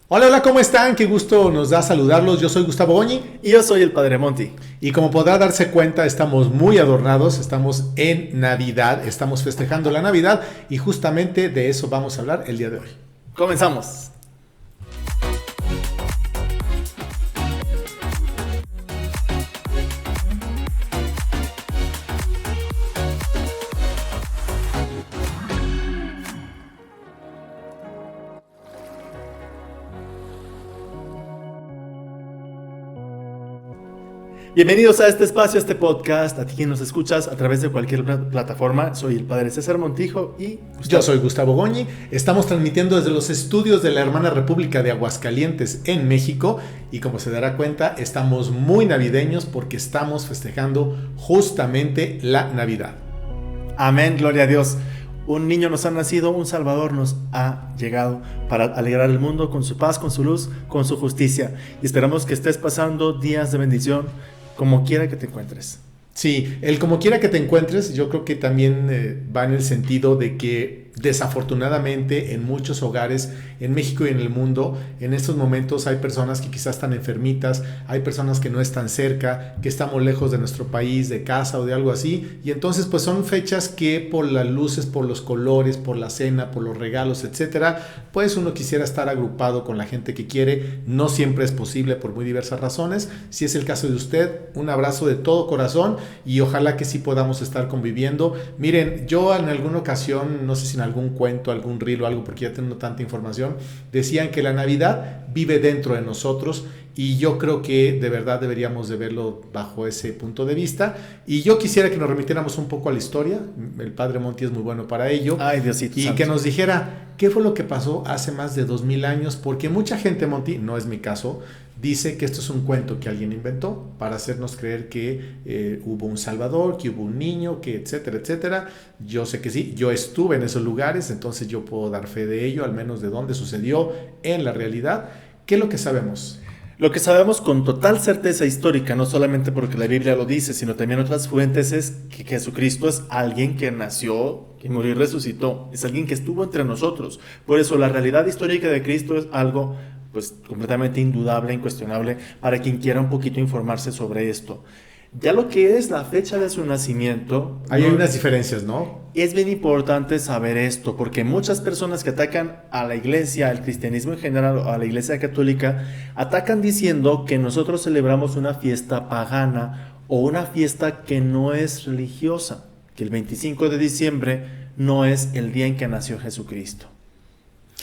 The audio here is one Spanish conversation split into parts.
Hola, hola, ¿cómo están? Qué gusto nos da saludarlos. Yo soy Gustavo Goñi Y yo soy el Padre Monty. y como podrá darse cuenta, estamos muy adornados, estamos en Navidad, estamos festejando la Navidad y justamente de eso vamos a hablar el día de hoy. Comenzamos. Bienvenidos a este espacio, a este podcast, a ti que nos escuchas a través de cualquier plataforma. Soy el Padre César Montijo y Yo soy Gustavo Goñi, estamos transmitiendo desde los estudios de la hermana República de Aguascalientes en México y como se dará cuenta estamos muy navideños porque estamos festejando justamente la Navidad. Amén, gloria a Dios. Un niño nos ha nacido, un Salvador nos ha llegado para alegrar el mundo con su paz, con su luz, con su justicia. Y esperamos que estés pasando días de bendición como quiera que te encuentres. Sí, el como quiera que te encuentres, yo creo que también va en el sentido de que desafortunadamente en muchos hogares en México y en el mundo en estos momentos hay personas que quizás están enfermitas, hay personas que no están cerca, que estamos lejos de nuestro país, de casa o de algo así, y entonces pues son fechas que por las luces, por los colores, por la cena, por los regalos, etcétera, pues uno quisiera estar agrupado con la gente que quiere. No siempre es posible por muy diversas razones. Si es el caso de usted, un abrazo de todo corazón y ojalá que sí podamos estar conviviendo. Miren, yo en alguna ocasión, no sé si en algún cuento, algún reel o algo, porque ya tengo tanta información, decían que la Navidad vive dentro de nosotros y yo creo que de verdad deberíamos de verlo bajo ese punto de vista. Y yo quisiera que nos remitiéramos un poco a la historia. El Padre Monty es muy bueno para ello. Ay, Diosito Y santo. que nos dijera qué fue lo que pasó hace más de 2000 años, porque mucha gente, Monty, no es mi caso, dice que esto es un cuento que alguien inventó para hacernos creer que hubo un Salvador, que hubo un niño, que etcétera, etcétera. Yo sé que sí, yo estuve en esos lugares, entonces yo puedo dar fe de ello, al menos de dónde sucedió en la realidad. ¿Qué es lo que sabemos? Lo que sabemos con total certeza histórica, no solamente porque la Biblia lo dice, sino también otras fuentes, es que Jesucristo es alguien que nació, que murió y resucitó. Es alguien que estuvo entre nosotros. Por eso la realidad histórica de Cristo es algo pues completamente indudable, incuestionable, para quien quiera un poquito informarse sobre esto. Ya lo que es la fecha de su nacimiento, Ahí hay unas diferencias, ¿no? es bien importante saber esto, porque muchas personas que atacan a la iglesia, al cristianismo en general, o a la iglesia católica, atacan diciendo que nosotros celebramos una fiesta pagana o una fiesta que no es religiosa, que el 25 de diciembre no es el día en que nació Jesucristo.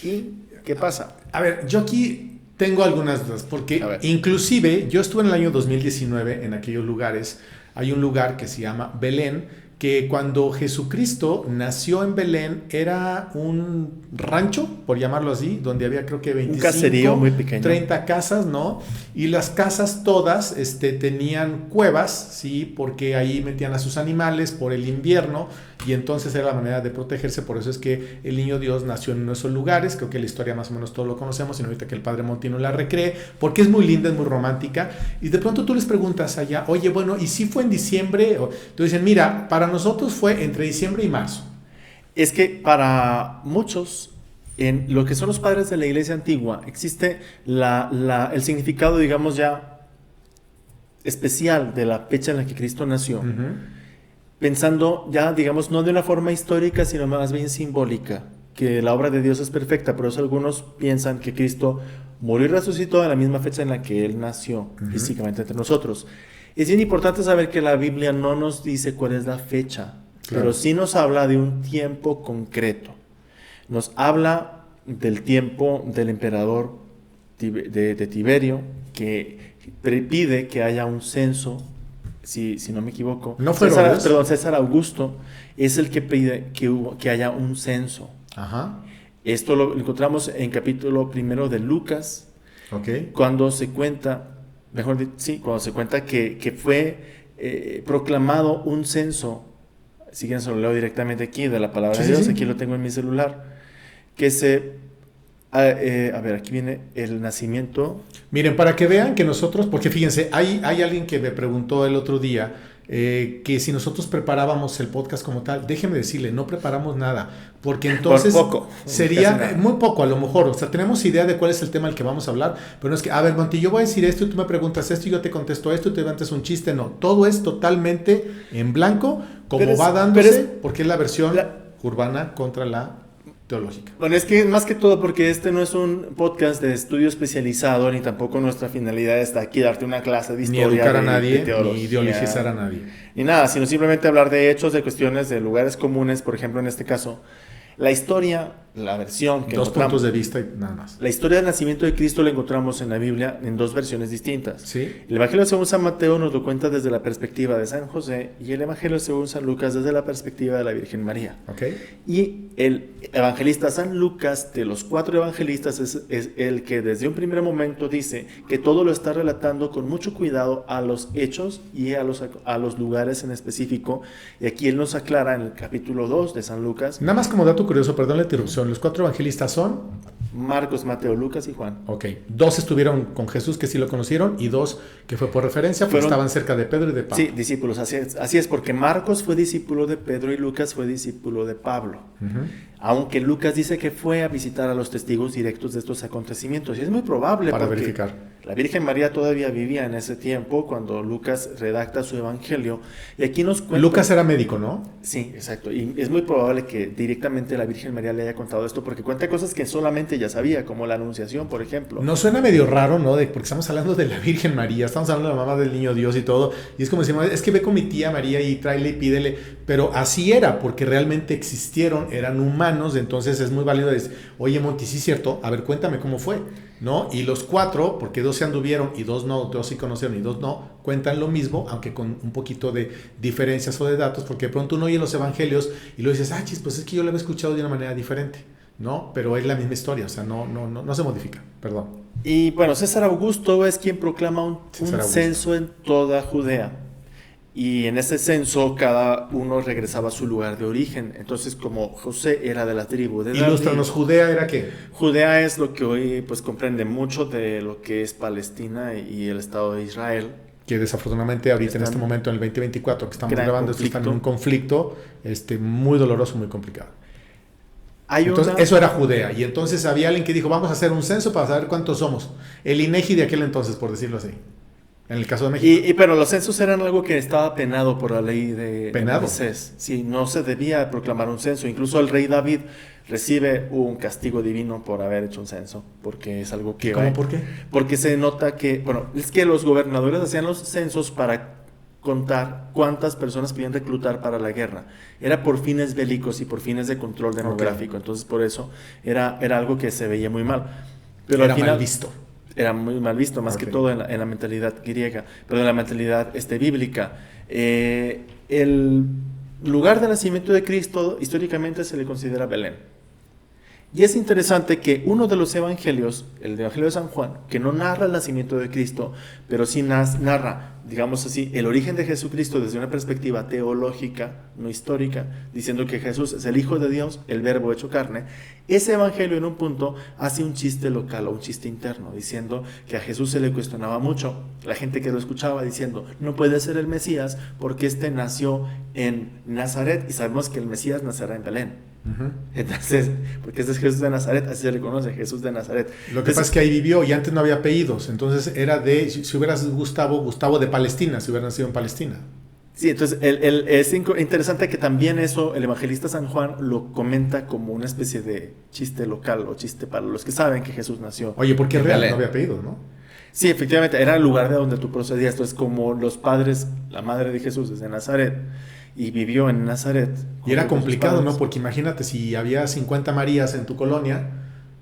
¿Y qué pasa? A ver, yo aquí tengo algunas dudas, porque A ver. inclusive yo estuve en el año 2019 en aquellos lugares. Hay un lugar que se llama Belén, que cuando Jesucristo nació en Belén era un rancho, por llamarlo así, donde había creo que 25, caserío muy pequeño. 30 casas, ¿no? Y las casas todas tenían cuevas, ¿sí? Porque ahí metían a sus animales por el invierno y entonces era la manera de protegerse. Por eso es que el niño Dios nació en esos lugares. Creo que la historia más o menos todos lo conocemos, sino ahorita que el Padre Montino la recree, porque es muy linda, es muy romántica. Y de pronto tú les preguntas allá, oye, bueno, ¿y si fue en diciembre? Tú dicen, mira, para nosotros fue entre diciembre y marzo. Es que para muchos, en lo que son los padres de la iglesia antigua, existe el significado, digamos ya, especial de la fecha en la que Cristo nació, pensando ya, digamos, no de una forma histórica, sino más bien simbólica, que la obra de Dios es perfecta. Por eso algunos piensan que Cristo murió y resucitó en la misma fecha en la que Él nació físicamente entre nosotros. Es bien importante saber que la Biblia no nos dice cuál es la fecha, Claro. pero sí nos habla de un tiempo concreto. Nos habla del tiempo del emperador de Tiberio, que pide que haya un censo, si no me equivoco. ¿No fue César, Herodes? perdón, César Augusto es el que pide que haya un censo. Ajá, Esto lo encontramos en capítulo 1 de Lucas, ok. cuando se cuenta, cuando se cuenta que fue proclamado un censo. Si quieren se lo leo directamente aquí de la palabra Sí, de sí, Dios, sí. aquí lo tengo en mi celular, que a ver, aquí viene el nacimiento. Miren, para que vean que nosotros, porque fíjense, hay alguien que me preguntó el otro día, que si nosotros preparábamos el podcast como tal, déjeme decirle, no preparamos nada, porque entonces por poco, sería muy poco a lo mejor, o sea, tenemos idea de cuál es el tema del que vamos a hablar, pero no es que, a ver, Monty, yo voy a decir esto y tú me preguntas esto y yo te contesto esto y te levantas un chiste, no, todo es totalmente en blanco, como va dándose, porque es la versión urbana contra la teológica. Bueno, es que más que todo porque este no es un podcast de estudio especializado, ni tampoco nuestra finalidad está aquí darte una clase de historia, ni educar a nadie, de ni ideologizar a nadie. Ni nada, sino simplemente hablar de hechos, de cuestiones, de lugares comunes, por ejemplo, en este caso, la historia, la versión que dos encontramos. Puntos de vista y nada más. La historia del nacimiento de Cristo la encontramos en la Biblia en dos versiones distintas. ¿Sí? El Evangelio según San Mateo nos lo cuenta desde la perspectiva de San José y el Evangelio según San Lucas desde la perspectiva de la Virgen María. Okay. Y el evangelista San Lucas, de los 4 evangelistas, es el que desde un primer momento dice que todo lo está relatando con mucho cuidado a los hechos y a los lugares en específico. Y aquí él nos aclara en el capítulo 2 de San Lucas. Nada más como dato curioso, perdón la interrupción, los 4 evangelistas son Marcos, Mateo, Lucas y Juan. Ok, 2 estuvieron con Jesús que sí lo conocieron y 2 que fue por referencia, porque estaban cerca de Pedro y de Pablo. Sí, discípulos, así es, porque Marcos fue discípulo de Pedro y Lucas fue discípulo de Pablo. Aunque Lucas dice que fue a visitar a los testigos directos de estos acontecimientos. Y es muy probable para porque verificar. La Virgen María todavía vivía en ese tiempo cuando Lucas redacta su evangelio. Y aquí nos cuenta... Lucas era médico, ¿no? Sí, exacto. Y es muy probable que directamente la Virgen María le haya contado esto porque cuenta cosas que solamente ella sabía, como la Anunciación, por ejemplo. No suena medio raro, ¿no? Porque estamos hablando de la Virgen María, estamos hablando de la mamá del niño Dios y todo. Y es como decir, es que ve con mi tía María y tráele y pídele. Pero así era, porque realmente existieron, eran humanos. Entonces es muy válido decir, oye, Monty, sí es cierto, a ver, cuéntame cómo fue, ¿no? Y los 4, porque 2 se anduvieron y 2 no, 2 sí conocieron y 2 no, cuentan lo mismo, aunque con un poquito de diferencias o de datos, porque de pronto uno oye los evangelios y lo dices, chis, pues es que yo lo había escuchado de una manera diferente, ¿no? Pero es la misma historia, o sea, no se modifica, perdón. Y bueno, César Augusto es quien proclama un censo en toda Judea. Y en ese censo cada uno regresaba a su lugar de origen. Entonces, como José era de la tribu de David, ilústranos, ¿Judea era qué? Judea es lo que hoy pues comprende mucho de lo que es Palestina y el Estado de Israel. Que desafortunadamente ahorita en este momento, en el 2024 que estamos grabando, esto está en un conflicto muy doloroso, muy complicado. Entonces, eso era Judea. Y entonces había alguien que dijo, vamos a hacer un censo para saber cuántos somos. El INEGI de aquel entonces, por decirlo así. En el caso de México. Pero los censos eran algo que estaba penado por la ley de ¿Penado? Moisés. Sí, no se debía proclamar un censo. Incluso el rey David recibe un castigo divino por haber hecho un censo, porque es algo que... ¿Cómo por qué? Porque se nota que, bueno, es que los gobernadores hacían los censos para contar cuántas personas podían reclutar para la guerra. Era por fines bélicos y por fines de control demográfico. Okay. Entonces, por eso era algo que se veía muy mal. Pero era al final, mal visto. Era muy mal visto, más que todo en la mentalidad griega, pero en la mentalidad bíblica. El lugar de nacimiento de Cristo históricamente se le considera Belén. Y es interesante que uno de los evangelios, el Evangelio de San Juan, que no narra el nacimiento de Cristo, pero sí narra, digamos así, el origen de Jesucristo desde una perspectiva teológica, no histórica, diciendo que Jesús es el Hijo de Dios, el Verbo hecho carne. Ese evangelio en un punto hace un chiste local o un chiste interno, diciendo que a Jesús se le cuestionaba mucho. La gente que lo escuchaba diciendo, no puede ser el Mesías porque nació en Nazaret y sabemos que el Mesías nacerá en Belén. Entonces, porque este es Jesús de Nazaret, así se le conoce, Jesús de Nazaret. Lo que pasa es que ahí vivió y antes no había apellidos, entonces era si hubieras Gustavo de Palestina, si hubiera nacido en Palestina. Sí, entonces es interesante que también eso el evangelista San Juan lo comenta como una especie de chiste local o chiste para los que saben que Jesús nació. Oye, porque es real, no había apellidos, ¿no? Sí, efectivamente, era el lugar de donde tú procedías. Entonces, como los padres, la madre de Jesús es de Nazaret y vivió en Nazaret. Y era complicado, ¿no? Porque imagínate, si había 50 Marías en tu colonia,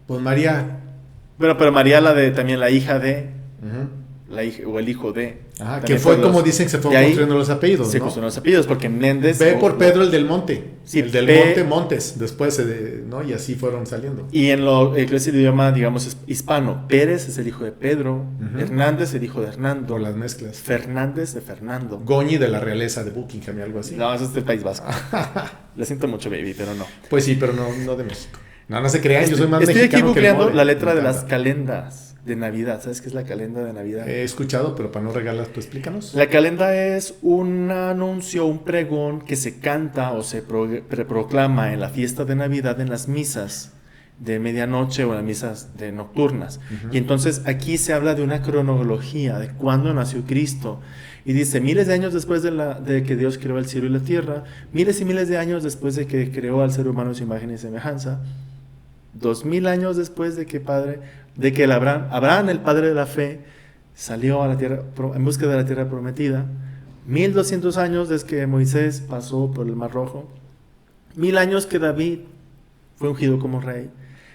pues María... Bueno, pero María también la hija de... La hija, o el hijo de... Ajá, que fue como dicen que se fueron construyendo los apellidos, ¿no? Se construyeron los apellidos, porque Méndez... Ve por Pedro el del Monte. Sí, el del Monte, Montes, después, ¿no? Y así fueron saliendo. Y en el idioma, digamos, hispano, Pérez es el hijo de Pedro, Hernández el hijo de Hernando. Por las mezclas. Fernández de Fernando. Goñi de la realeza de Buckingham y algo así. No, eso es del País Vasco. Le siento mucho, baby, pero no. Pues sí, pero no de México. No se crean, yo soy más mexicano. Estoy aquí googleando que la letra de las calendas. de Navidad. ¿Sabes qué es la calenda de Navidad? He escuchado, pero para no regalar, tú explícanos. La calenda es un anuncio, un pregón que se canta o se proclama en la fiesta de Navidad en las misas de medianoche o en las misas de nocturnas. Y entonces aquí se habla de una cronología de cuándo nació Cristo. Y dice, miles de años después de que Dios creó el cielo y la tierra, miles y miles de años después de que creó al ser humano en su imagen y semejanza, 2000 años después de que Abraham, el padre de la fe, salió a la tierra en búsqueda de la tierra prometida, 1200 años desde que Moisés pasó por el Mar Rojo, 1000 años que David fue ungido como rey,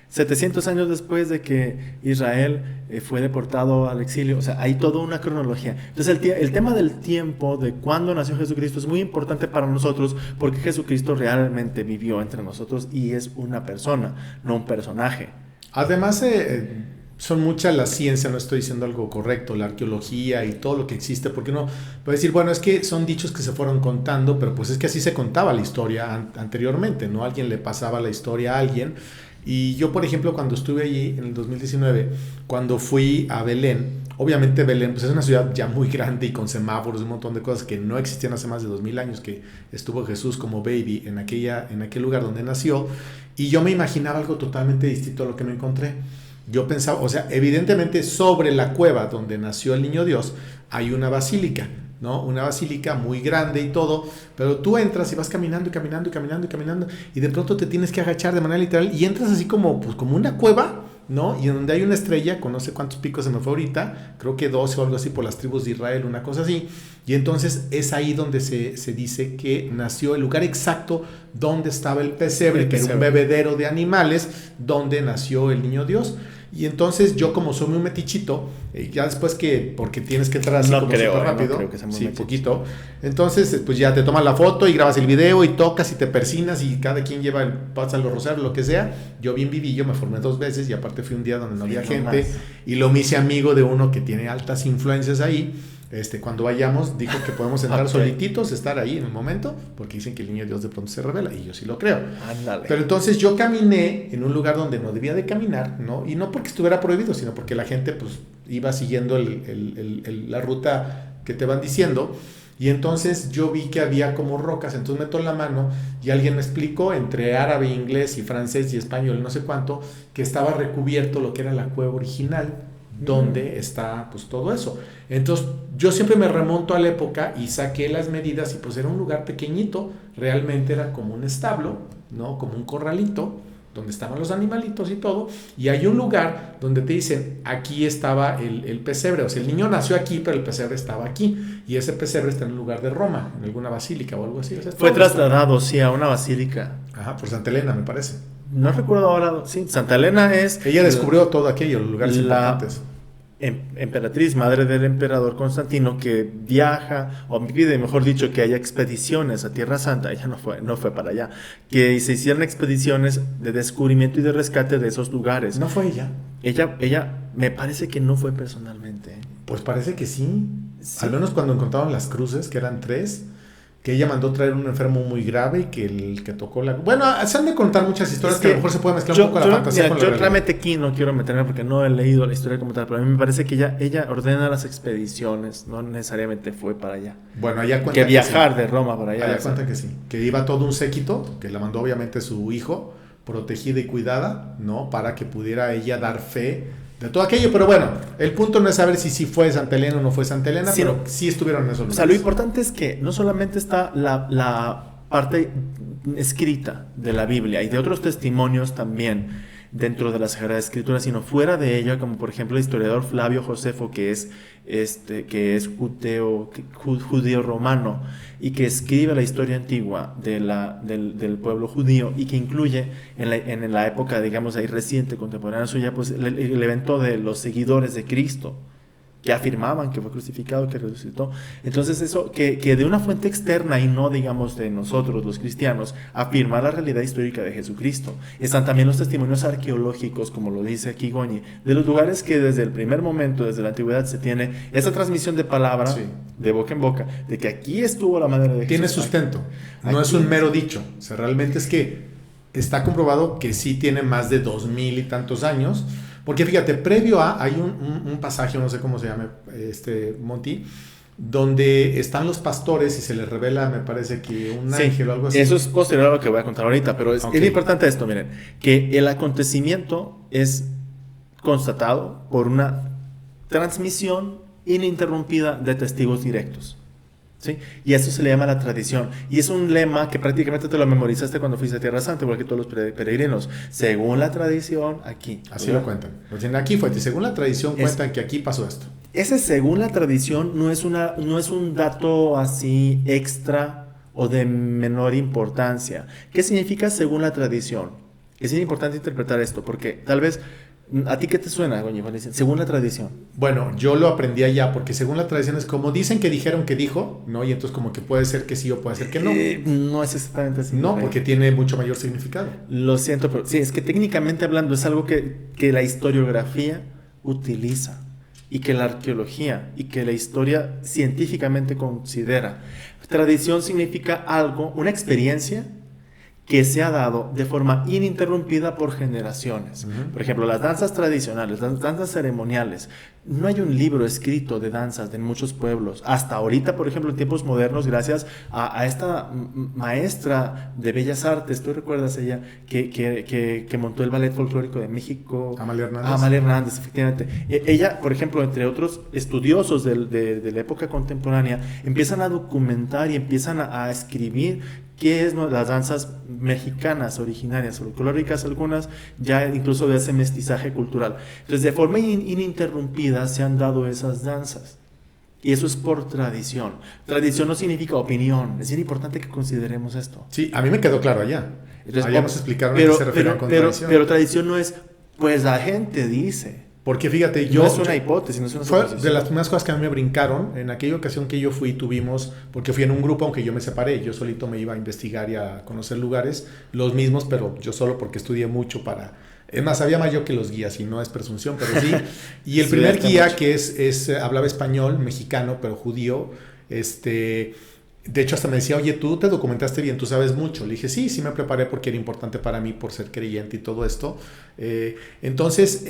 700 años después de que Israel fue deportado al exilio. O sea, hay toda una cronología. Entonces el tema del tiempo, de cuándo nació Jesucristo, es muy importante para nosotros porque Jesucristo realmente vivió entre nosotros y es una persona, no un personaje. Además, son muchas la ciencia, no estoy diciendo algo correcto, la arqueología y todo lo que existe, porque uno puede decir, bueno, es que son dichos que se fueron contando, pero pues es que así se contaba la historia anteriormente, ¿no? Alguien le pasaba la historia a alguien. Y yo, por ejemplo, cuando estuve allí en el 2019, cuando fui a Belén, obviamente Belén pues es una ciudad ya muy grande y con semáforos, un montón de cosas que no existían hace más de 2000 años, que estuvo Jesús como baby en aquel lugar donde nació, y yo me imaginaba algo totalmente distinto a lo que me encontré. Yo pensaba, o sea, evidentemente sobre la cueva donde nació el niño Dios hay una basílica, ¿no? Una basílica muy grande y todo, pero tú entras y vas caminando y caminando y caminando y caminando y de pronto te tienes que agachar de manera literal y entras así como, pues, como una cueva, ¿no? Y en donde hay una estrella con no sé cuántos picos se me fue ahorita, creo que 12 o algo así por las tribus de Israel, una cosa así, y entonces es ahí donde se dice que nació el lugar exacto donde estaba el pesebre, que era un bebedero de animales, donde nació el niño Dios. Y entonces yo, como soy muy metichito, ya después porque tienes que entrar así no como creo, súper rápido, no creo que sea muy metichito. Poquito, entonces pues ya te tomas la foto y grabas el video y tocas y te persinas y cada quien pasa los rosarios, lo que sea. Yo bien viví, yo me formé 2 veces y aparte fui un día donde no había gente más. Y lo me hice amigo de uno que tiene altas influencias ahí. Cuando vayamos, dijo que podemos entrar solititos, estar ahí en el momento, porque dicen que el niño Dios de pronto se revela, y yo sí lo creo. Ándale. Pero entonces yo caminé en un lugar donde no debía de caminar, ¿no? Y no porque estuviera prohibido, sino porque la gente pues iba siguiendo la ruta que te van diciendo. Y entonces yo vi que había como rocas, entonces meto la mano y alguien me explicó entre árabe, inglés y francés y español, no sé cuánto, que estaba recubierto lo que era la cueva original, donde está pues todo eso. Entonces yo siempre me remonto a la época y saqué las medidas y pues era un lugar pequeñito, realmente era como un establo, ¿no? Como un corralito donde estaban los animalitos y todo, y hay un lugar donde te dicen, aquí estaba el pesebre, o sea, el niño nació aquí, pero el pesebre estaba aquí, y ese pesebre está en un lugar de Roma, en alguna basílica o algo así. O sea, fue trasladado, sí, a una basílica. Ajá, por Santa Elena, me parece. No recuerdo ahora, sí, Santa Elena es... Ella descubrió todo aquello, los lugares importantes. Emperatriz, madre del emperador Constantino, que viaja, o pide, mejor dicho, que haya expediciones a Tierra Santa. Ella no fue para allá, que se hicieran expediciones de descubrimiento y de rescate de esos lugares. ¿No fue ella? Ella me parece que no fue personalmente. Pues parece que sí. Al menos cuando encontraron las cruces, que eran 3, que ella mandó traer un enfermo muy grave y que el que tocó la... Bueno, se han de contar muchas historias que a lo mejor se puede mezclar un poco la fantasía con la realidad. Yo realmente aquí no quiero meterme porque no he leído la historia como tal, pero a mí me parece que ella ordena las expediciones, no necesariamente fue para allá. Bueno, allá cuenta que viajar sí. De Roma para allá. Allá cuenta que sí, que iba todo un séquito, que la mandó obviamente su hijo, protegida y cuidada, ¿no? Para que pudiera ella dar fe de todo aquello, pero bueno, el punto no es saber si fue Santa Elena o no fue Santa Elena, sí, pero sí estuvieron en esos lugares. O sea, lo importante es que no solamente está la parte escrita de la Biblia y de otros testimonios también dentro de la Sagrada Escritura, sino fuera de ella, como por ejemplo el historiador Flavio Josefo, que es judío romano y que escribe la historia antigua del pueblo judío y que incluye en la época, digamos, ahí reciente, contemporánea suya, pues el evento de los seguidores de Cristo, que afirmaban que fue crucificado, que resucitó. Entonces eso, que de una fuente externa y no, digamos, de nosotros los cristianos, afirma la realidad histórica de Jesucristo. Están también los testimonios arqueológicos, como lo dice aquí Goñi, de los lugares que desde el primer momento, desde la antigüedad, se tiene esa transmisión de palabra, sí, de boca en boca, de que aquí estuvo la madre de Jesús. Tiene sustento, no es un mero dicho. O sea, realmente es que está comprobado que sí tiene más de 2000 y tantos años, Porque fíjate, previo a, hay un pasaje, no sé cómo se llama, Monty, donde están los pastores y se les revela, me parece que un ángel o algo así. Eso es posterior a lo que voy a contar ahorita, pero es importante esto, miren, que el acontecimiento es constatado por una transmisión ininterrumpida de testigos directos. ¿Sí? Y eso se le llama la tradición. Y es un lema que prácticamente te lo memorizaste cuando fuiste a Tierra Santa, igual que todos los peregrinos. Según la tradición, aquí. Así lo cuentan. Aquí fue, según la tradición cuentan que aquí pasó esto. Ese según la tradición no es un dato así extra o de menor importancia. ¿Qué significa según la tradición? Es importante interpretar esto, porque tal vez... ¿A ti qué te suena, Goñi? Según la tradición. Bueno, yo lo aprendí allá, porque según la tradición es como dicen que dijeron que dijo, ¿no? Y entonces como que puede ser que sí o puede ser que no. No es exactamente así. No, porque tiene mucho mayor significado. Lo siento, pero sí, es que técnicamente hablando es algo que la historiografía utiliza y que la arqueología y que la historia científicamente considera. Tradición significa algo, una experiencia que se ha dado de forma ininterrumpida por generaciones. Por ejemplo, las danzas tradicionales, las danzas ceremoniales. No hay un libro escrito de danzas en muchos pueblos. Hasta ahorita, por ejemplo, en tiempos modernos, gracias a esta maestra de Bellas Artes, ¿tú recuerdas ella? Que montó el Ballet Folclórico de México. Amalia Hernández. Amalia Hernández, efectivamente. Ella, por ejemplo, entre otros estudiosos de la época contemporánea, empiezan a documentar y empiezan a escribir qué es las danzas mexicanas originarias, folclóricas algunas, ya incluso de ese mestizaje cultural. Entonces, de forma ininterrumpida se han dado esas danzas. Y eso es por tradición. Tradición no significa opinión. Es bien importante que consideremos esto. Sí, a mí me quedó claro allá. Entonces, allá nos explicaron a qué se referían con tradición. Pero tradición no es, pues la gente dice. Porque fíjate, yo... No es una hipótesis, no es una suposición. Fue de las primeras cosas que a mí me brincaron. En aquella ocasión que yo fui, porque fui en un grupo, aunque yo me separé. Yo solito me iba a investigar y a conocer lugares, los mismos, pero yo solo porque estudié mucho para... Es más, sabía más yo que los guías, y no es presunción, pero sí. Y el primer guía, mucho. que hablaba español, mexicano, pero judío, de hecho, hasta me decía, oye, tú te documentaste bien, tú sabes mucho. Le dije, sí me preparé porque era importante para mí por ser creyente y todo esto. Entonces...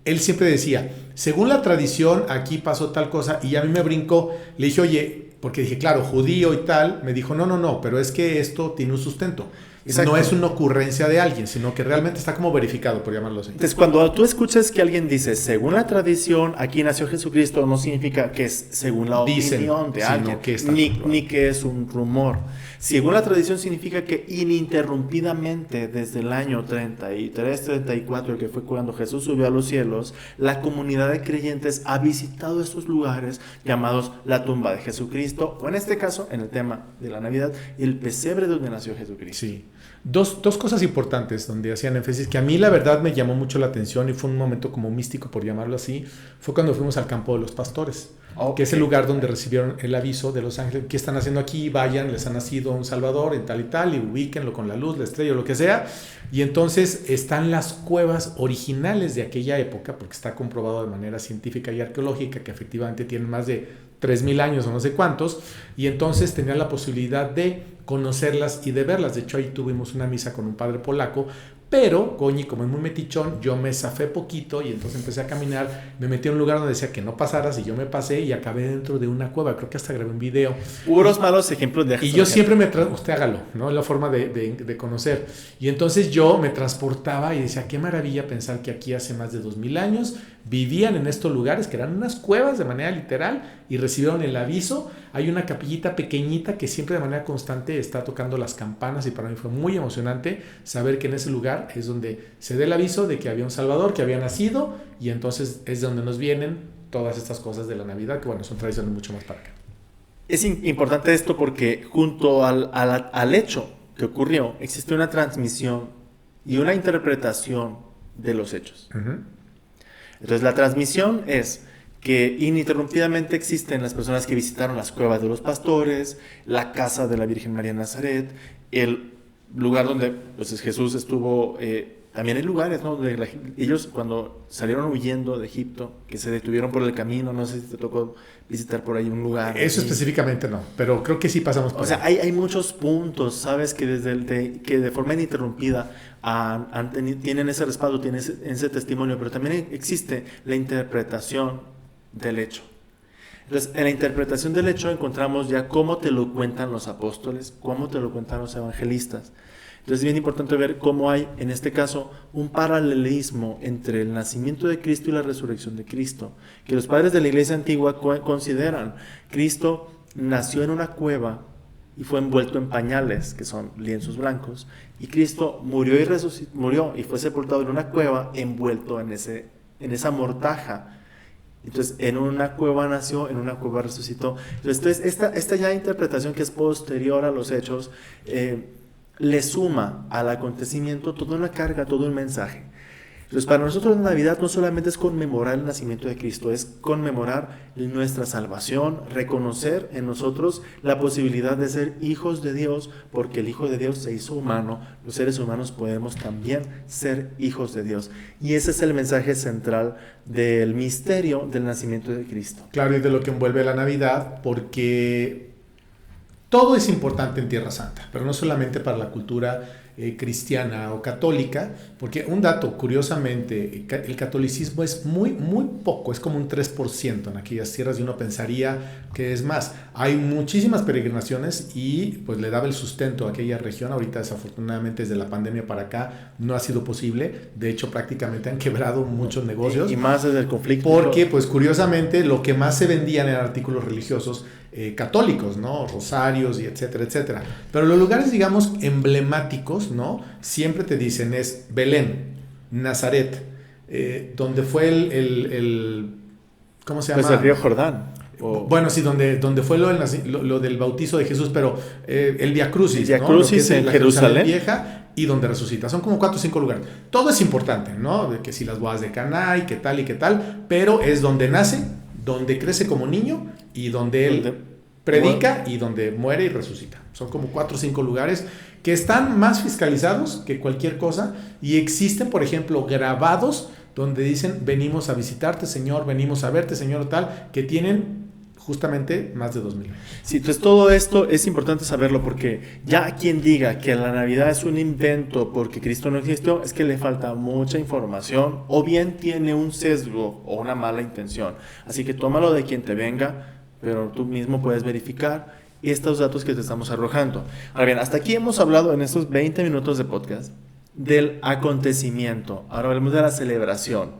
él siempre decía, según la tradición, aquí pasó tal cosa, y a mí me brincó. Le dije, oye, porque dije, claro, judío y tal. Me dijo, no, pero es que esto tiene un sustento. Exacto. No es una ocurrencia de alguien, sino que realmente está como verificado, por llamarlo así. Entonces, cuando tú escuchas que alguien dice, según la tradición, aquí nació Jesucristo, no significa que es según la opinión de alguien, ni que es un rumor. Según la tradición significa que ininterrumpidamente, desde el año 33, 34, que fue cuando Jesús subió a los cielos, la comunidad de creyentes ha visitado estos lugares llamados la tumba de Jesucristo, o en este caso, en el tema de la Navidad, el pesebre donde nació Jesucristo. Sí. Dos cosas importantes donde hacían énfasis, que a mí la verdad me llamó mucho la atención y fue un momento como místico, por llamarlo así, fue cuando fuimos al campo de los pastores, que es el lugar donde recibieron el aviso de los ángeles, ¿qué están haciendo aquí? Vayan, les ha nacido un salvador en tal y tal, y ubíquenlo con la luz, la estrella o lo que sea. Y entonces están las cuevas originales de aquella época, porque está comprobado de manera científica y arqueológica que efectivamente tienen más de 3,000 años o no sé cuántos, y entonces tenían la posibilidad de conocerlas y de verlas. De hecho, ahí tuvimos una misa con un padre polaco, pero Goñi, como es muy metichón, yo me zafé poquito y entonces empecé a caminar, me metí a un lugar donde decía que no pasaras y yo me pasé y acabé dentro de una cueva. Creo que hasta grabé un video. Puros malos ejemplos de... Y yo siempre usted hágalo, ¿no? Es la forma de conocer. Y entonces yo me transportaba y decía, qué maravilla pensar que aquí hace más de 2,000 años vivían en estos lugares, que eran unas cuevas de manera literal, y recibieron el aviso. Hay una capillita pequeñita que siempre de manera constante está tocando las campanas, y para mí fue muy emocionante saber que en ese lugar es donde se da el aviso de que había un Salvador, que había nacido, y entonces es de donde nos vienen todas estas cosas de la Navidad, que bueno, son tradiciones mucho más para acá. Es importante esto porque junto al hecho que ocurrió, existe una transmisión y una interpretación de los hechos. Uh-huh. Entonces la transmisión es que ininterrumpidamente existen las personas que visitaron las cuevas de los pastores, la casa de la Virgen María Nazaret, el lugar donde pues, Jesús estuvo También hay lugares, ¿no? Ellos cuando salieron huyendo de Egipto, que se detuvieron por el camino, no sé si te tocó visitar por ahí un lugar. Eso específicamente no, pero creo que sí pasamos por O sea, hay muchos puntos, ¿sabes? Que que de forma ininterrumpida tienen ese respaldo, tienen ese testimonio, pero también existe la interpretación del hecho. Entonces, en la interpretación del hecho encontramos ya cómo te lo cuentan los apóstoles, cómo te lo cuentan los evangelistas. Entonces es bien importante ver cómo hay, en este caso, un paralelismo entre el nacimiento de Cristo y la resurrección de Cristo, que los padres de la iglesia antigua consideran. Cristo nació en una cueva y fue envuelto en pañales, que son lienzos blancos, y Cristo murió y fue sepultado en una cueva envuelto en esa mortaja. Entonces, en una cueva nació, en una cueva resucitó. Entonces esta ya interpretación que es posterior a los hechos, le suma al acontecimiento toda una carga, todo un mensaje. Entonces, para nosotros la Navidad no solamente es conmemorar el nacimiento de Cristo, es conmemorar nuestra salvación, reconocer en nosotros la posibilidad de ser hijos de Dios, porque el Hijo de Dios se hizo humano, los seres humanos podemos también ser hijos de Dios. Y ese es el mensaje central del misterio del nacimiento de Cristo. Claro, y de lo que envuelve la Navidad, porque todo es importante en Tierra Santa, pero no solamente para la cultura cristiana o católica, porque un dato, curiosamente, el catolicismo es muy poco, es como un 3% en aquellas tierras y uno pensaría que es más. Hay muchísimas peregrinaciones y pues le daba el sustento a aquella región. Ahorita desafortunadamente desde la pandemia para acá no ha sido posible, de hecho prácticamente han quebrado muchos negocios. Y más desde el conflicto. Porque pues curiosamente lo que más se vendían eran artículos religiosos católicos, ¿no? Rosarios y etcétera, etcétera. Pero los lugares, digamos, emblemáticos, ¿no? Siempre te dicen es Belén, Nazaret, donde fue el ¿cómo se llama? Pues el río Jordán. Bueno, sí, donde fue lo del bautizo de Jesús, pero el Via Crucis, el Via Crucis, ¿no? En Jerusalén Vieja y donde resucita. Son como 4 o 5 lugares. Todo es importante, ¿no? De que si las bodas de Caná y qué tal, pero es donde nace, donde crece como niño y donde él predica y donde muere y resucita. Son como 4 o 5 lugares que están más fiscalizados que cualquier cosa y existen, por ejemplo, grabados donde dicen venimos a visitarte, Señor, venimos a verte, Señor, tal, que tienen justamente más de 2000 años. Sí, entonces todo esto es importante saberlo porque ya quien diga que la Navidad es un invento porque Cristo no existió, es que le falta mucha información o bien tiene un sesgo o una mala intención. Así que tómalo de quien te venga, pero tú mismo puedes verificar estos datos que te estamos arrojando. Ahora bien, hasta aquí hemos hablado en estos 20 minutos de podcast del acontecimiento. Ahora hablemos de la celebración.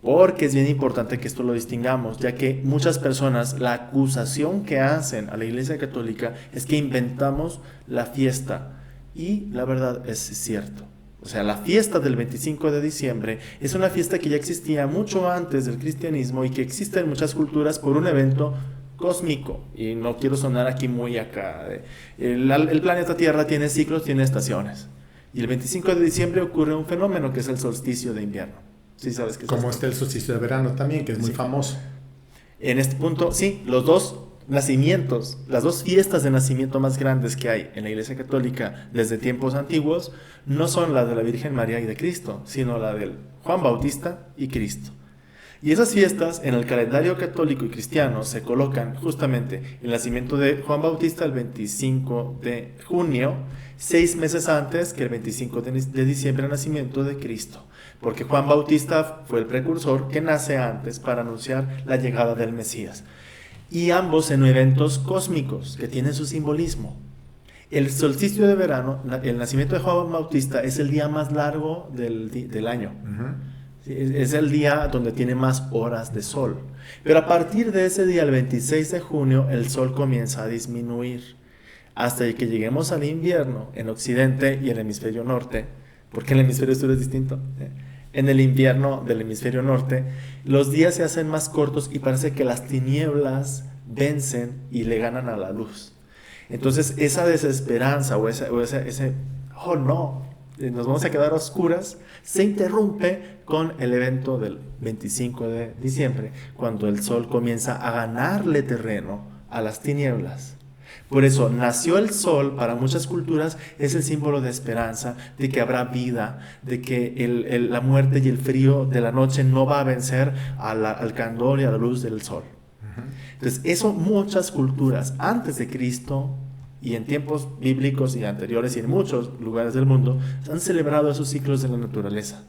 Porque es bien importante que esto lo distingamos, ya que muchas personas, la acusación que hacen a la Iglesia Católica es que inventamos la fiesta. Y la verdad es cierto. O sea, la fiesta del 25 de diciembre es una fiesta que ya existía mucho antes del cristianismo y que existe en muchas culturas por un evento cósmico. Y no quiero sonar aquí muy acá. El planeta Tierra tiene ciclos, tiene estaciones. Y el 25 de diciembre ocurre un fenómeno que es el solsticio de invierno. Sí, sabes que como está el solsticio de verano también, que es muy famoso. En este punto, sí, los dos nacimientos, las dos fiestas de nacimiento más grandes que hay en la Iglesia Católica desde tiempos antiguos, no son la de la Virgen María y de Cristo, sino la del Juan Bautista y Cristo. Y esas fiestas en el calendario católico y cristiano se colocan justamente el nacimiento de Juan Bautista el 25 de junio, 6 meses antes que el 25 de diciembre, el nacimiento de Cristo. Porque Juan Bautista fue el precursor que nace antes para anunciar la llegada del Mesías. Y ambos en eventos cósmicos que tienen su simbolismo. El solsticio de verano, el nacimiento de Juan Bautista es el día más largo del año. Es el día donde tiene más horas de sol. Pero a partir de ese día, el 26 de junio, el sol comienza a disminuir. Hasta que lleguemos al invierno en Occidente y el hemisferio norte. Porque el hemisferio sur es distinto. En el invierno del hemisferio norte, los días se hacen más cortos y parece que las tinieblas vencen y le ganan a la luz. Entonces, esa desesperanza o ese, oh no, nos vamos a quedar a oscuras, se interrumpe con el evento del 25 de diciembre, cuando el sol comienza a ganarle terreno a las tinieblas. Por eso nació el sol para muchas culturas, es el símbolo de esperanza, de que habrá vida, de que la muerte y el frío de la noche no va a vencer al candor y a la luz del sol. Entonces, eso muchas culturas antes de Cristo y en tiempos bíblicos y anteriores y en muchos lugares del mundo han celebrado esos ciclos de la naturaleza.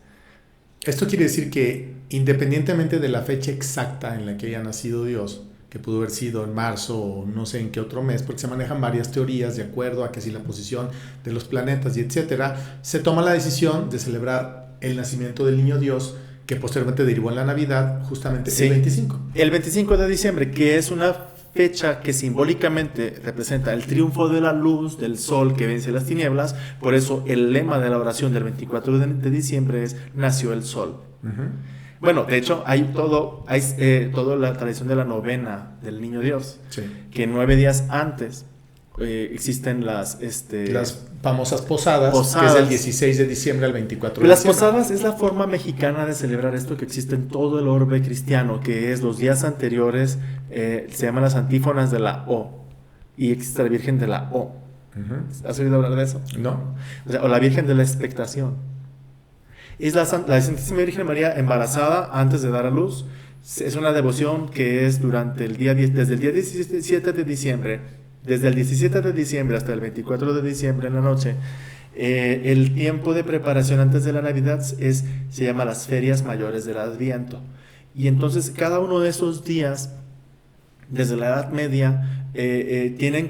Esto quiere decir que independientemente de la fecha exacta en la que haya nacido Dios, que pudo haber sido en marzo o no sé en qué otro mes, porque se manejan varias teorías de acuerdo a que si la posición de los planetas y etcétera, se toma la decisión de celebrar el nacimiento del niño Dios, que posteriormente derivó en la Navidad, justamente el 25. El 25 de diciembre, que es una fecha que simbólicamente representa el triunfo de la luz, del sol que vence las tinieblas. Por eso el lema de la oración del 24 de diciembre es nació el sol. Bueno, de hecho hay toda la tradición de la novena del Niño Dios, que 9 días antes existen las famosas posadas, que es del 16 de diciembre al 24 de las diciembre. Posadas es la forma mexicana de celebrar esto que existe en todo el orbe cristiano, que es los días anteriores, se llaman las antífonas de la O, y existe la Virgen de la O. ¿Has oído hablar de eso? No. O la Virgen de la Expectación. Es la Santísima Virgen María embarazada antes de dar a luz. Es una devoción que es durante desde el día 17 de diciembre, desde el 17 de diciembre hasta el 24 de diciembre en la noche. El tiempo de preparación antes de la Navidad se llama las ferias mayores del Adviento. Y entonces cada uno de esos días, desde la Edad Media, tienen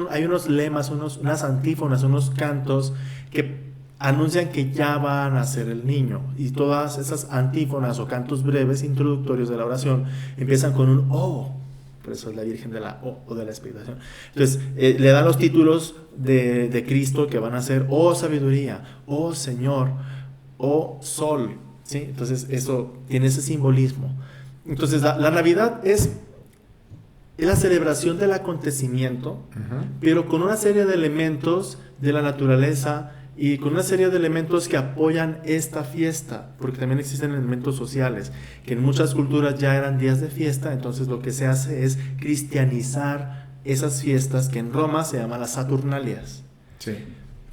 hay unos lemas, unas antífonas, unos cantos que anuncian que ya va a nacer el niño, y todas esas antífonas o cantos breves introductorios de la oración empiezan con un O. Por eso es la Virgen de la O de la Expectación. Entonces le dan los títulos de Cristo, que van a ser Oh sabiduría, Oh Señor, Oh Sol, ¿sí? Entonces eso tiene ese simbolismo. Entonces la Navidad es la celebración del acontecimiento, pero con una serie de elementos de la naturaleza y con una serie de elementos que apoyan esta fiesta, porque también existen elementos sociales, que en muchas culturas ya eran días de fiesta. Entonces lo que se hace es cristianizar esas fiestas, que en Roma se llaman las Saturnalias. Sí.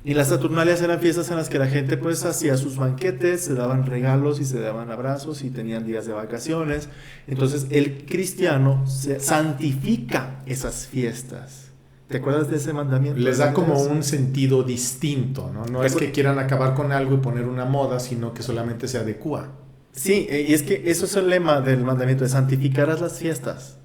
Y las Saturnalias eran fiestas en las que la gente pues hacía sus banquetes, se daban regalos y se daban abrazos y tenían días de vacaciones. Entonces el cristiano santifica esas fiestas. ¿Te acuerdas de ese mandamiento? Les da como un sentido distinto, ¿no? No es que quieran acabar con algo y poner una moda, sino que solamente se adecua. Sí, y es que eso es el lema del mandamiento, de santificarás las fiestas.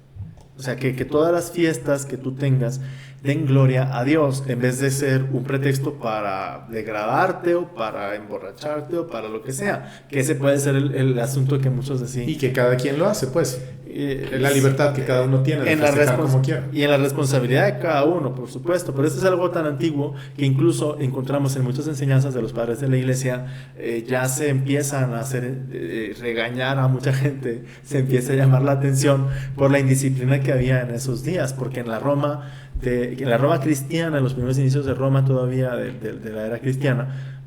O sea, que todas las fiestas que tú tengas den gloria a Dios, en vez de ser un pretexto para degradarte o para emborracharte o para lo que sea. Que ese puede ser el asunto que muchos decían. Y que cada quien lo hace, pues. Es la libertad que cada uno tiene de festejar como quiera. Y en la responsabilidad de cada uno, por supuesto. Pero eso es algo tan antiguo que incluso encontramos en muchas enseñanzas de los padres de la iglesia. Ya se empiezan a hacer regañar a mucha gente, se empieza a llamar la atención por la indisciplina que había en esos días, porque en la Roma cristiana, en los primeros inicios de Roma todavía de la era cristiana,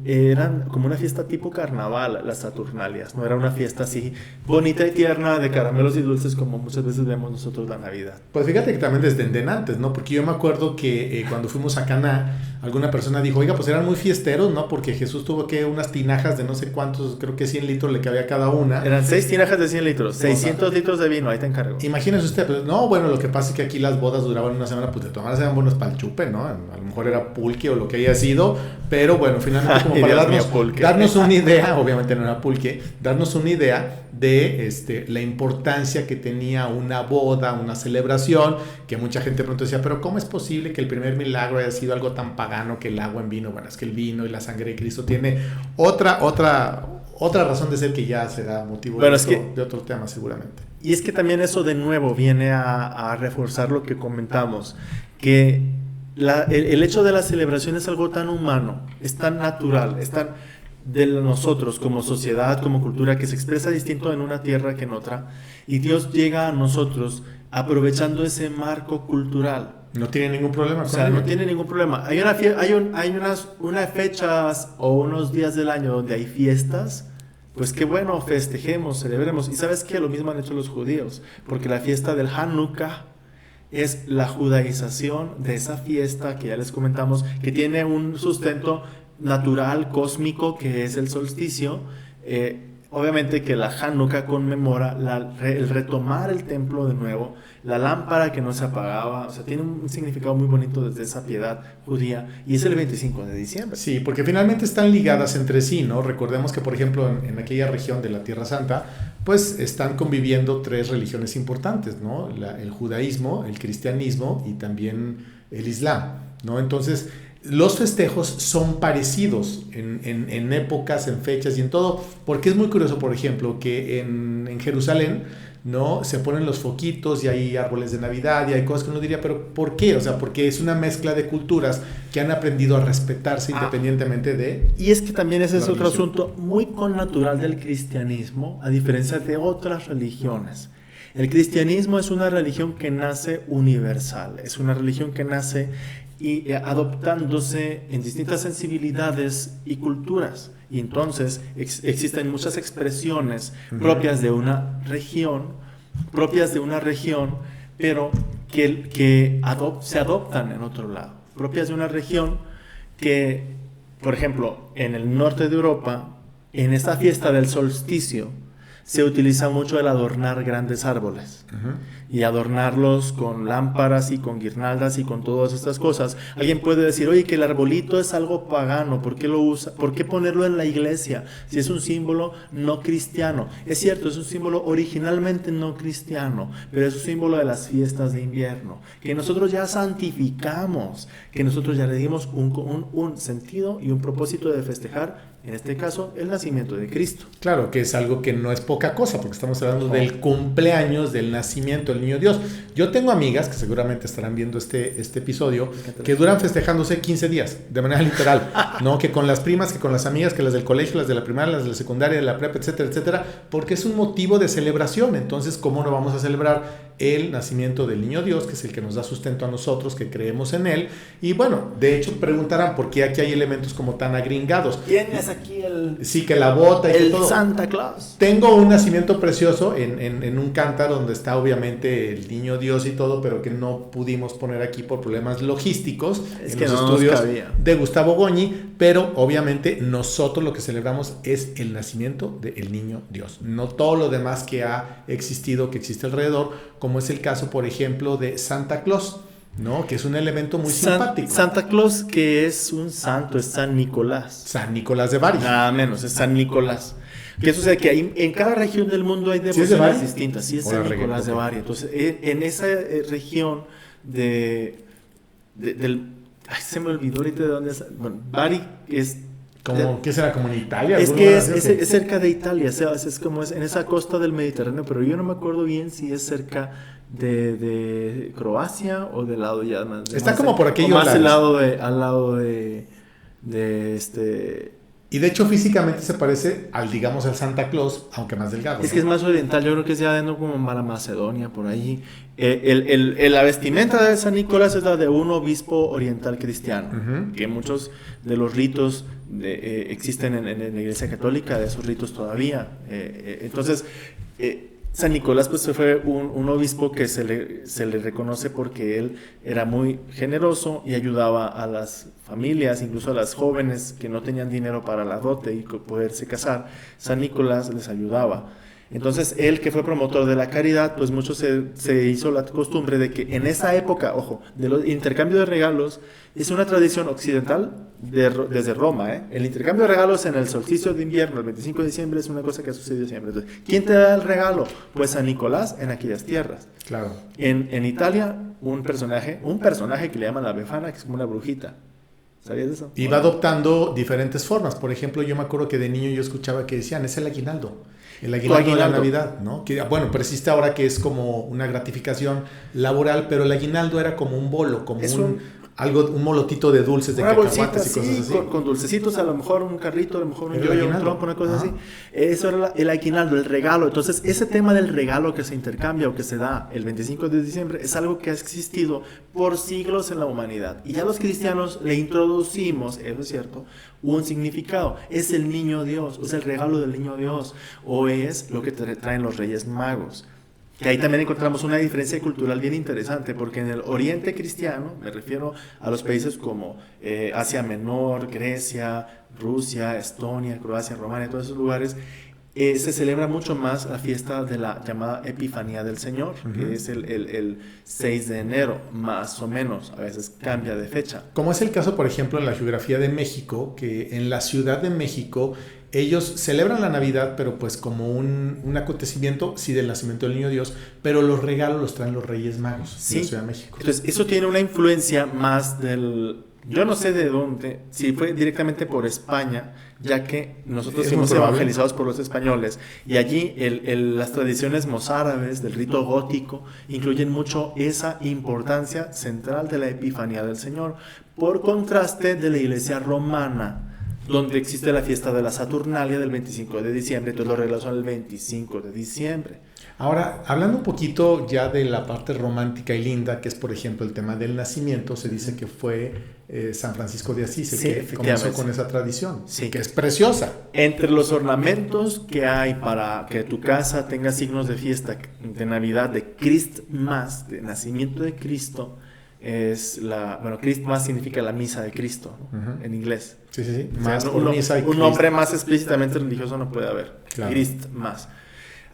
eran como una fiesta tipo carnaval, las Saturnalias. No era una fiesta así bonita y tierna de caramelos y dulces como muchas veces vemos nosotros la Navidad. Pues fíjate que también desde antes, ¿no? Porque yo me acuerdo que cuando fuimos a Caná, alguna persona dijo, oiga, pues eran muy fiesteros, ¿no? Porque Jesús tuvo que unas tinajas de no sé cuántos, creo que 100 litros le cabía a cada una. Eran 6 tinajas de 100 litros, 600 litros de vino, ahí te encargo. Imagínese usted, pues, no, bueno, lo que pasa es que aquí las bodas duraban una semana, pues de todas maneras eran buenos para el chupe, ¿no? A lo mejor era pulque o lo que haya sido, pero bueno, finalmente como para darnos una idea, obviamente no era pulque, darnos una idea de la importancia que tenía una boda, una celebración, que mucha gente pronto decía, pero ¿cómo es posible que el primer milagro haya sido algo tan pagano que el agua en vino? Bueno, es que el vino y la sangre de Cristo tiene otra razón de ser, que ya será motivo de otro tema seguramente. Y es que también eso de nuevo viene a reforzar lo que comentamos, que el hecho de la celebración es algo tan humano, es tan natural, es tan de nosotros como sociedad, como cultura, que se expresa distinto en una tierra que en otra, y Dios llega a nosotros aprovechando ese marco cultural. No tiene ningún problema. O sea, no tiene ningún problema. Hay unas fechas o unos días del año donde hay fiestas, pues qué bueno, festejemos, celebremos. Y sabes que lo mismo han hecho los judíos, porque la fiesta del Hanukkah es la judaización de esa fiesta que ya les comentamos, que tiene un sustento natural, cósmico, que es el solsticio. Obviamente que la Hanukkah conmemora el retomar el templo de nuevo, la lámpara que no se apagaba, o sea, tiene un significado muy bonito desde esa piedad judía, y es el 25 de diciembre. Sí, porque finalmente están ligadas entre sí, ¿no? Recordemos que, por ejemplo, en aquella región de la Tierra Santa, pues están conviviendo tres religiones importantes, ¿no? El judaísmo, el cristianismo y también el islam, ¿no? Entonces, los festejos son parecidos en épocas, en fechas y en todo, porque es muy curioso, por ejemplo, que en Jerusalén, ¿no? Se ponen los foquitos y hay árboles de Navidad y hay cosas que uno diría, pero ¿por qué? O sea, porque es una mezcla de culturas que han aprendido a respetarse independientemente de... Y es que también ese es otro asunto muy connatural del cristianismo, a diferencia de otras religiones. El cristianismo es una religión que nace universal, es una religión que nace y adoptándose en distintas sensibilidades y culturas. Y entonces existen muchas expresiones propias de una región, pero que se adoptan en otro lado. Propias de una región que, por ejemplo, en el norte de Europa, en esta fiesta del solsticio, se utiliza mucho el adornar grandes árboles. Y adornarlos con lámparas y con guirnaldas y con todas estas cosas. Alguien puede decir, oye, que el arbolito es algo pagano, ¿por qué lo usa? ¿Por qué ponerlo en la iglesia si es un símbolo no cristiano? Es cierto, es un símbolo originalmente no cristiano, pero es un símbolo de las fiestas de invierno, que nosotros ya santificamos, que nosotros ya le dimos un sentido y un propósito de festejar, en este caso, el nacimiento de Cristo. Claro, que es algo que no es poca cosa, porque estamos hablando del cumpleaños, del nacimiento del niño Dios. Yo tengo amigas que seguramente estarán viendo este episodio, que duran festejándose 15 días, de manera literal, ¿no? Que con las primas, que con las amigas, que las del colegio, las de la primaria, las de la secundaria, de la prepa, etcétera, etcétera, porque es un motivo de celebración. Entonces, ¿cómo no vamos a celebrar el nacimiento del niño Dios, que es el que nos da sustento a nosotros, que creemos en él? Y bueno, de hecho preguntarán por qué aquí hay elementos como tan agringados. ¿Quién es aquí el... Sí, que la bota y el todo. Santa Claus? Tengo un nacimiento precioso en un cántaro donde está obviamente el niño Dios y todo, pero que no pudimos poner aquí por problemas logísticos en los estudios de Gustavo Goñi, pero obviamente nosotros lo que celebramos es el nacimiento del niño Dios, no todo lo demás que ha existido, que existe alrededor, como es el caso, por ejemplo, de Santa Claus, ¿no? Que es un elemento muy simpático. Santa Claus, que es un santo, es San Nicolás. San Nicolás de Bari. Nada menos, es San Nicolás. Que eso, o sea, que hay, en cada región del mundo hay devociones distintas. Sí, es San Nicolás de Bari. Entonces, en esa región del... Ay, se me olvidó ahorita de dónde es. Bueno, Bari es... ¿Qué será? ¿Como en Italia? Es que es cerca de Italia, o sea, es como en esa costa del Mediterráneo, pero yo no me acuerdo bien si es cerca de Croacia o del lado ya más... Está como por aquellos lados. Al lado de Y de hecho físicamente se parece al, digamos, al Santa Claus, aunque más delgado. Es que es más oriental, yo creo que es ya de como para Macedonia, por ahí. La vestimenta de San Nicolás es la de un obispo oriental cristiano, que muchos de los ritos existen en la Iglesia Católica, de esos ritos todavía. Entonces, San Nicolás pues fue un obispo que se le reconoce porque él era muy generoso y ayudaba a las familias, incluso a las jóvenes que no tenían dinero para la dote y poderse casar. San Nicolás les ayudaba. Entonces él, que fue promotor de la caridad, pues mucho se hizo la costumbre de que en esa época, ojo, del intercambio de regalos, es una tradición occidental desde Roma, el intercambio de regalos en el solsticio de invierno, el 25 de diciembre, es una cosa que ha sucedido siempre. Entonces, ¿quién te da el regalo? Pues San Nicolás en aquellas tierras. Claro. En Italia, un personaje que le llaman la Befana, que es como una brujita. ¿Sabías de eso? Y va adoptando diferentes formas. Por ejemplo, yo me acuerdo que de niño yo escuchaba que decían, es el aguinaldo. El aguinaldo de la Navidad, ¿no? Que, bueno, persiste ahora que es como una gratificación laboral, pero el aguinaldo era como un bolo, como un molotito de dulces, de cacahuates y cosas así. Con dulcecitos, a lo mejor un carrito, a lo mejor un yoyo, un trompo, una cosa así. Eso era el aguinaldo, el regalo. Entonces, ese tema del regalo que se intercambia o que se da el 25 de diciembre es algo que ha existido por siglos en la humanidad. Y ya los cristianos le introducimos, eso es cierto, un significado. Es el niño Dios, es el regalo del niño Dios, o es lo que te traen los Reyes Magos. Que ahí también encontramos una diferencia cultural bien interesante, porque en el Oriente cristiano, me refiero a los países como Asia Menor, Grecia, Rusia, Estonia, Croacia, Rumania, todos esos lugares, se celebra mucho más la fiesta de la llamada Epifanía del Señor, que es el 6 de enero, más o menos, a veces cambia de fecha. Como es el caso, por ejemplo, en la geografía de México, que en la Ciudad de México ellos celebran la Navidad, pero pues como un acontecimiento, sí, del nacimiento del Niño Dios, pero los regalos los traen los Reyes Magos, sí, de la Ciudad de México. Entonces, eso tiene una influencia más del... Yo no sé de dónde, si fue directamente por España, ya que nosotros fuimos evangelizados por los españoles, y allí las tradiciones mozárabes del rito gótico incluyen mucho esa importancia central de la Epifanía del Señor, por contraste de la iglesia romana, donde existe la fiesta de la Saturnalia del 25 de diciembre, entonces los regalos son el 25 de diciembre. Ahora, hablando un poquito ya de la parte romántica y linda, que es por ejemplo el tema del nacimiento, se dice que fue San Francisco de Asís el que comenzó con esa tradición, sí, que es preciosa. Entre los ornamentos que hay para que tu casa tenga signos de fiesta, de Navidad, de Christmas, de nacimiento de Cristo, es Christmas significa la misa de Cristo, ¿no? En inglés. Sí, sí, sí. Más un nombre más explícitamente religioso no puede haber. Claro. Christmas.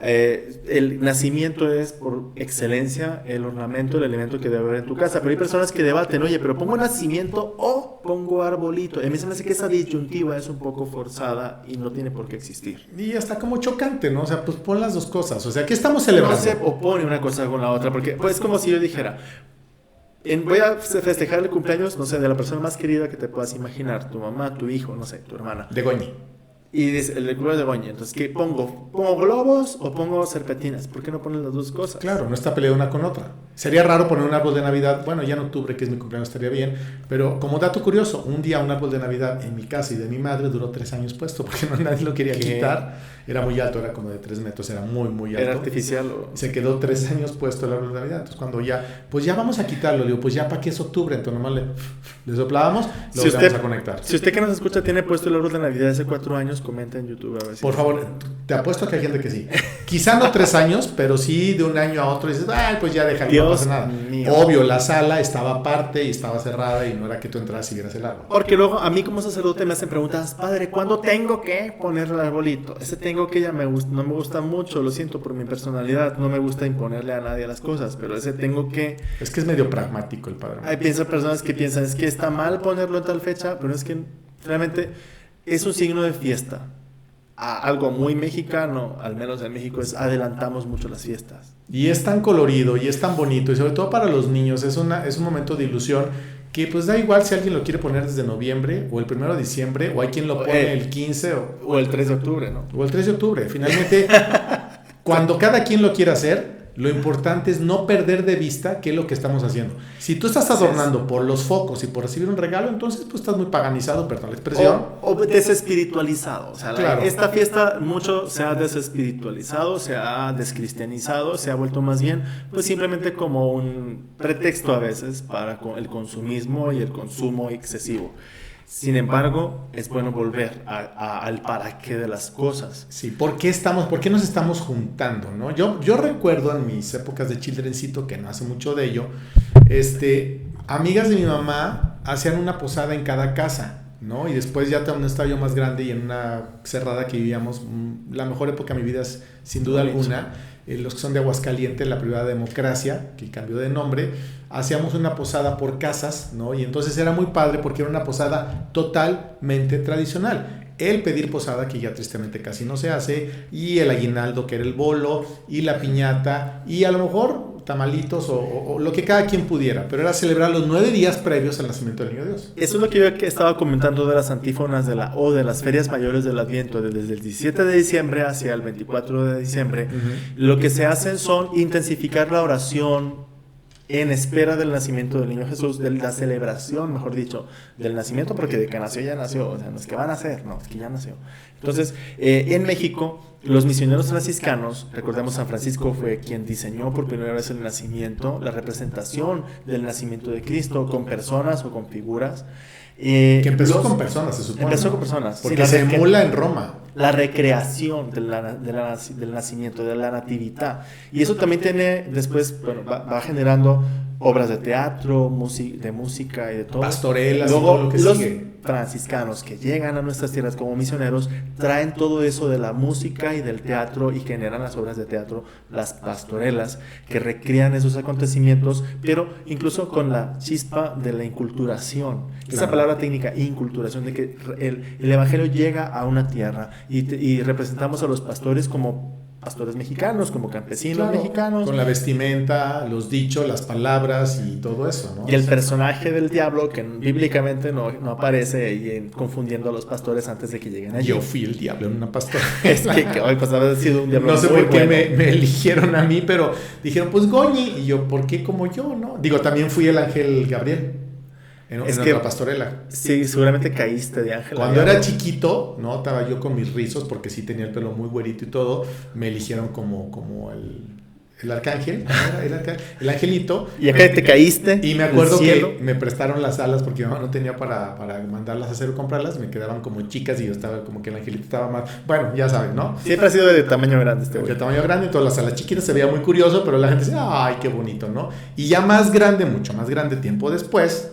El nacimiento es por excelencia el ornamento, el elemento que debe haber en tu casa. Pero hay personas que debaten, oye, pero ¿pongo nacimiento o pongo arbolito? Y a mí se me hace que esa disyuntiva es un poco forzada y no tiene por qué existir. Y hasta como chocante, ¿no? O sea, pues pon las dos cosas. O sea, ¿qué estamos celebrando? No se opone una cosa con la otra, porque pues es como si yo dijera, voy a festejar el cumpleaños, no sé, de la persona más querida que te puedas imaginar, tu mamá, tu hijo, no sé, tu hermana. De Goñi. Y dice, el cumpleaños de Goñi. Entonces, ¿qué pongo? ¿Pongo globos o pongo serpentinas? ¿Por qué no ponen las dos cosas? Claro, no está peleada una con otra. Sería raro poner un árbol de Navidad, bueno, ya en octubre, que es mi cumpleaños, estaría bien, pero como dato curioso, un día un árbol de Navidad en mi casa y de mi madre duró 3 años puesto, porque nadie lo quería quitar. Era muy alto, era como de 3 metros, era muy, muy alto. ¿Era artificial o...? Se quedó 3 años puesto el árbol de Navidad. Entonces, cuando ya, pues ya vamos a quitarlo, digo, pues ya para qué es octubre, entonces nomás le soplábamos, lo vamos a conectar. Si usted que nos escucha tiene puesto el árbol de Navidad hace 4 años, comenta en YouTube. A ver si por favor, te apuesto que hay gente que sí. Quizá no 3 años, pero sí de un año a otro dices, ay, pues ya deja, no pasa nada. Mío. Obvio, la sala estaba aparte y estaba cerrada y no era que tú entras y vieras el árbol. Porque luego a mí como sacerdote me hacen preguntas, padre, ¿cuándo tengo que poner el arbolito? Ese tengo que ya no me gusta mucho, lo siento por mi personalidad, no me gusta imponerle a nadie las cosas, pero ese tengo que... Es que es medio pragmático el padre. Hay personas que piensan, es que está mal ponerlo en tal fecha, pero es que realmente es un signo de fiesta. Algo muy mexicano, al menos en México, es adelantamos mucho las fiestas. Y es tan colorido y es tan bonito, y sobre todo para los niños, es un momento de ilusión que pues da igual si alguien lo quiere poner desde noviembre o el 1 de diciembre, o hay quien lo pone el 15 o el 3 de octubre, ¿no? O el 3 de octubre. Finalmente, cuando cada quien lo quiera hacer, lo importante es no perder de vista qué es lo que estamos haciendo. Si tú estás adornando por los focos y por recibir un regalo, entonces pues estás muy paganizado, perdón la expresión. O desespiritualizado. O sea, claro. Esta fiesta mucho se ha desespiritualizado, se ha descristianizado, se ha vuelto más bien pues simplemente como un pretexto a veces para el consumismo y el consumo excesivo. Sin embargo, es bueno volver al para qué de las cosas. Sí, ¿por qué nos estamos juntando, ¿no? Yo recuerdo en mis épocas de childrencito, que no hace mucho de ello, amigas de mi mamá hacían una posada en cada casa, ¿no? Y después ya en un estadio más grande y en una cerrada que vivíamos, la mejor época de mi vida es sin duda alguna, los que son de Aguascalientes, la privada Democracia, que cambió de nombre, hacíamos una posada por casas, ¿no? Y entonces era muy padre porque era una posada totalmente tradicional. El pedir posada, que ya tristemente casi no se hace, y el aguinaldo, que era el bolo, y la piñata, y a lo mejor tamalitos o lo que cada quien pudiera, pero era celebrar los 9 días previos al nacimiento del Niño Dios. Eso es lo que yo estaba comentando de las antífonas de las ferias mayores del Adviento, desde el 17 de diciembre hacia el 24 de diciembre. Lo que se hacen son intensificar la oración en espera del nacimiento del niño Jesús, de la celebración, mejor dicho, del nacimiento, porque de que nació ya nació, o sea, no es que va a nacer, no, es que ya nació. Entonces, en México, los misioneros franciscanos, recordemos San Francisco fue quien diseñó por primera vez el nacimiento, la representación del nacimiento de Cristo, con personas o con figuras. Que empezó con personas, se supone. Empezó ¿no? con personas. Porque se emula en Roma. La recreación del nacimiento, de la natividad. Y eso también tiene, después, bueno, va generando obras de teatro, de música y de todo. Pastorelas y luego, todo lo que los sigue. franciscanos que llegan a nuestras tierras como misioneros traen todo eso de la música y del teatro y generan las obras de teatro, las pastorelas, que recrean esos acontecimientos, pero incluso con la chispa de la inculturación. Claro. Esa palabra técnica, inculturación, de que el evangelio llega a una tierra y representamos a los pastores como pastores mexicanos, como campesinos, claro, mexicanos. Con la vestimenta, los dichos, las palabras y todo eso, ¿no? Y el personaje del diablo, que bíblicamente no aparece ahí confundiendo a los pastores antes de que lleguen allí. Yo fui el diablo en una pastora. Es que hoy pues haber sido un diablo. No sé por qué me eligieron a mí, pero dijeron, pues Goñi. Y yo, ¿por qué como yo, no? Digo, también fui el ángel Gabriel. En otra pastorela. Sí, seguramente caíste de ángel. Cuando era chiquito, ¿no? Estaba yo con mis rizos, porque sí tenía el pelo muy güerito y todo. Me eligieron como el arcángel, el angelito. Y acá te caíste. Y me acuerdo que me prestaron las alas porque mi mamá no tenía para mandarlas a hacer o comprarlas. Me quedaban como chicas y yo estaba como que el angelito estaba más. Bueno, ya saben, ¿no? Siempre ha sido de tamaño grande este güey. De tamaño grande, todas las alas chiquitas, se veía muy curioso, pero la gente decía, ay, qué bonito, ¿no? Y ya más grande, mucho más grande tiempo después,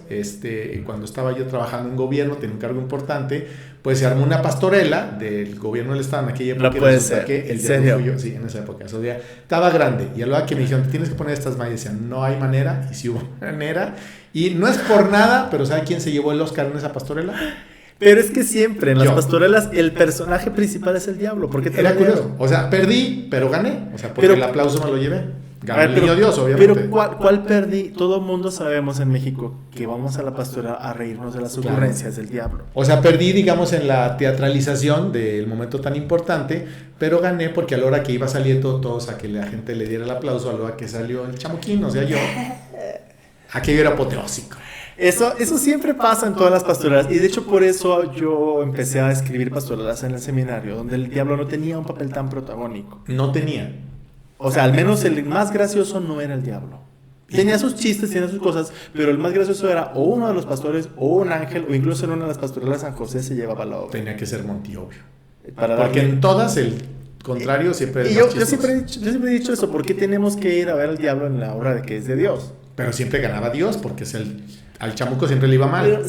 cuando estaba yo trabajando en gobierno, tenía un cargo importante, pues se armó una pastorela del gobierno del estado en aquella época. No puede ser. Que el día fui yo, sí, en esa época. O sea, estaba grande. Y a lo que me dijeron, tienes que poner estas mallas. Decían, no hay manera. Y sí hubo manera. Y no es por nada, pero ¿sabe quién se llevó el Oscar en esa pastorela? Pero es que siempre en las pastorelas el personaje principal es el diablo. ¿Por qué te Era curioso. O sea, perdí, pero gané. O sea, porque el aplauso me lo llevé. Ganó el niño Dios, obviamente. Pero ¿cuál perdí? Todo el mundo sabemos en México que vamos a la pastora a reírnos de las ocurrencias del diablo. O sea, perdí, digamos, en la teatralización del momento tan importante, pero gané porque a la hora que iba saliendo todos a que la gente le diera el aplauso, a la hora que salió el chamuquín, o sea, yo, aquello era apoteósico. Eso siempre pasa en todas las pastorelas, y de hecho por eso yo empecé a escribir pastorelas en el seminario, donde el diablo no tenía un papel tan protagónico. No tenía. O sea, al menos el más gracioso no era el diablo. Tenía sus chistes, tenía sus cosas, pero el más gracioso era o uno de los pastores, o un ángel, o incluso en una de las pastorelas San José se llevaba la obra. Tenía que ser Monti, obvio. Porque en todas el contrario siempre es y yo siempre he dicho eso, ¿por qué tenemos que ir a ver al diablo en la obra de que es de Dios? Pero siempre ganaba Dios, porque al chamuco siempre le iba mal.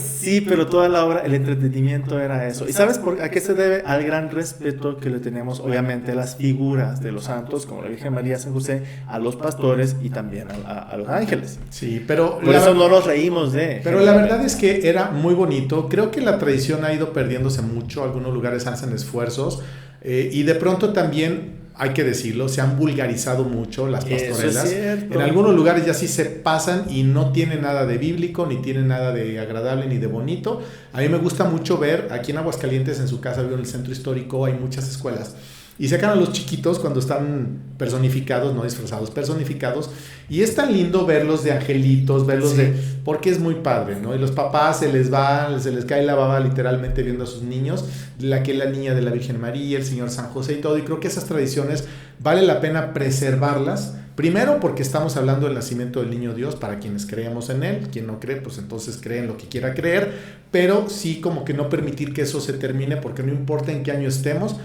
Pero toda la obra, el entretenimiento era eso. ¿Y sabes a qué se debe? Al gran respeto que le tenemos, obviamente, a las figuras de los santos, como la Virgen María, San José, a los pastores y también a los ángeles. Sí, pero... Por eso no nos reímos de... Pero la verdad es que era muy bonito. Creo que la tradición ha ido perdiéndose mucho. Algunos lugares hacen esfuerzos. Y de pronto también... Hay que decirlo, se han vulgarizado mucho las pastorelas. Eso es cierto. En algunos lugares ya sí se pasan y no tiene nada de bíblico, ni tiene nada de agradable, ni de bonito. A mí me gusta mucho ver, aquí en Aguascalientes, en su casa, vivo en el centro histórico, hay muchas escuelas. Y sacan a los chiquitos cuando están personificados, no disfrazados, personificados. Y es tan lindo verlos de angelitos, verlos de... Porque es muy padre, ¿no? Y los papás se les cae la baba literalmente viendo a sus niños. La niña de la Virgen María, el Señor San José y todo. Y creo que esas tradiciones vale la pena preservarlas. Primero porque estamos hablando del nacimiento del niño Dios para quienes creemos en él. Quien no cree, pues entonces cree en lo que quiera creer. Pero sí como que no permitir que eso se termine, porque no importa en qué año estemos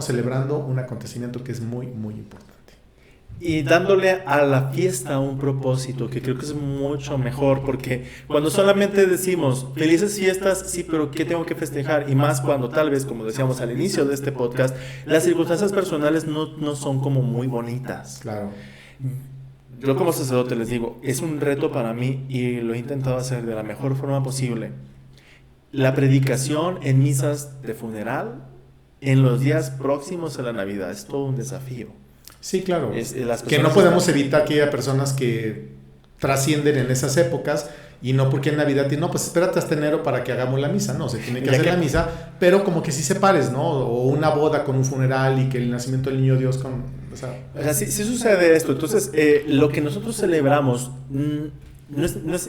celebrando un acontecimiento que es muy, muy importante. Y dándole a la fiesta un propósito, que creo que es mucho mejor, porque cuando solamente decimos felices fiestas, sí, pero ¿qué tengo que festejar? Y más cuando tal vez, como decíamos al inicio de este podcast, las circunstancias personales no son como muy bonitas. Claro. Yo como sacerdote les digo, es un reto para mí y lo he intentado hacer de la mejor forma posible. La predicación en misas de funeral en los días próximos a la Navidad es todo un desafío. Sí, claro. Que no podemos evitar que haya personas que trascienden en esas épocas y no porque en Navidad no, pues espérate hasta enero para que hagamos la misa, no, se tiene que hacer la misa, pero como que sí separes, ¿no? O una boda con un funeral y que el nacimiento del niño Dios con... O sea, sí sucede esto. Entonces, lo que nosotros celebramos...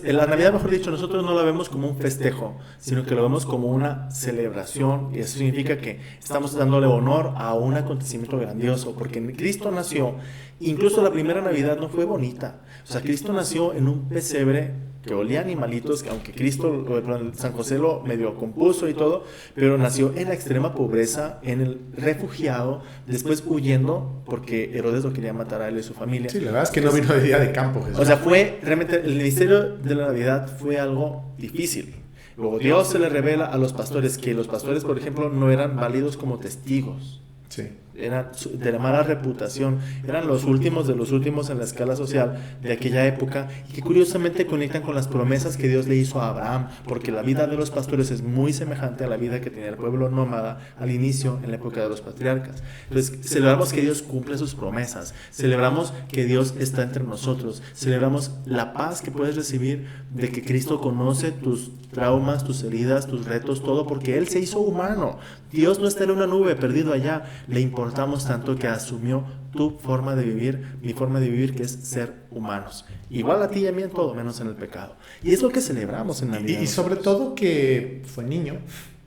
la Navidad, mejor dicho, nosotros no la vemos como un festejo, sino que lo vemos como una celebración, y eso significa que estamos dándole honor a un acontecimiento grandioso, porque Cristo nació, incluso la primera Navidad no fue bonita, o sea, Cristo nació en un pesebre que olía a animalitos, que aunque Cristo, San José lo medio compuso y todo, pero nació en la extrema pobreza, en el refugiado, después huyendo porque Herodes lo quería matar a él y a su familia. Sí, la verdad es que no vino de día de campo, Jesús. O sea, fue realmente, el ministerio de la Navidad fue algo difícil. Luego Dios se le revela a los pastores, que los pastores, por ejemplo, no eran válidos como testigos. Sí. Eran de la mala reputación, eran los últimos de los últimos en la escala social de aquella época, y que curiosamente conectan con las promesas que Dios le hizo a Abraham, porque la vida de los pastores es muy semejante a la vida que tenía el pueblo nómada al inicio, en la época de los patriarcas. Entonces celebramos que Dios cumple sus promesas, celebramos que Dios está entre nosotros, celebramos la paz que puedes recibir de que Cristo conoce tus traumas, tus heridas, tus retos, todo, porque Él se hizo humano. Dios no está en una nube perdido allá, le importamos tanto que asumió tu forma de vivir, mi forma de vivir, que es ser humanos. Igual a ti y a mí en todo, menos en el pecado. Y es lo que celebramos en Navidad. Y sobre todo que fue niño,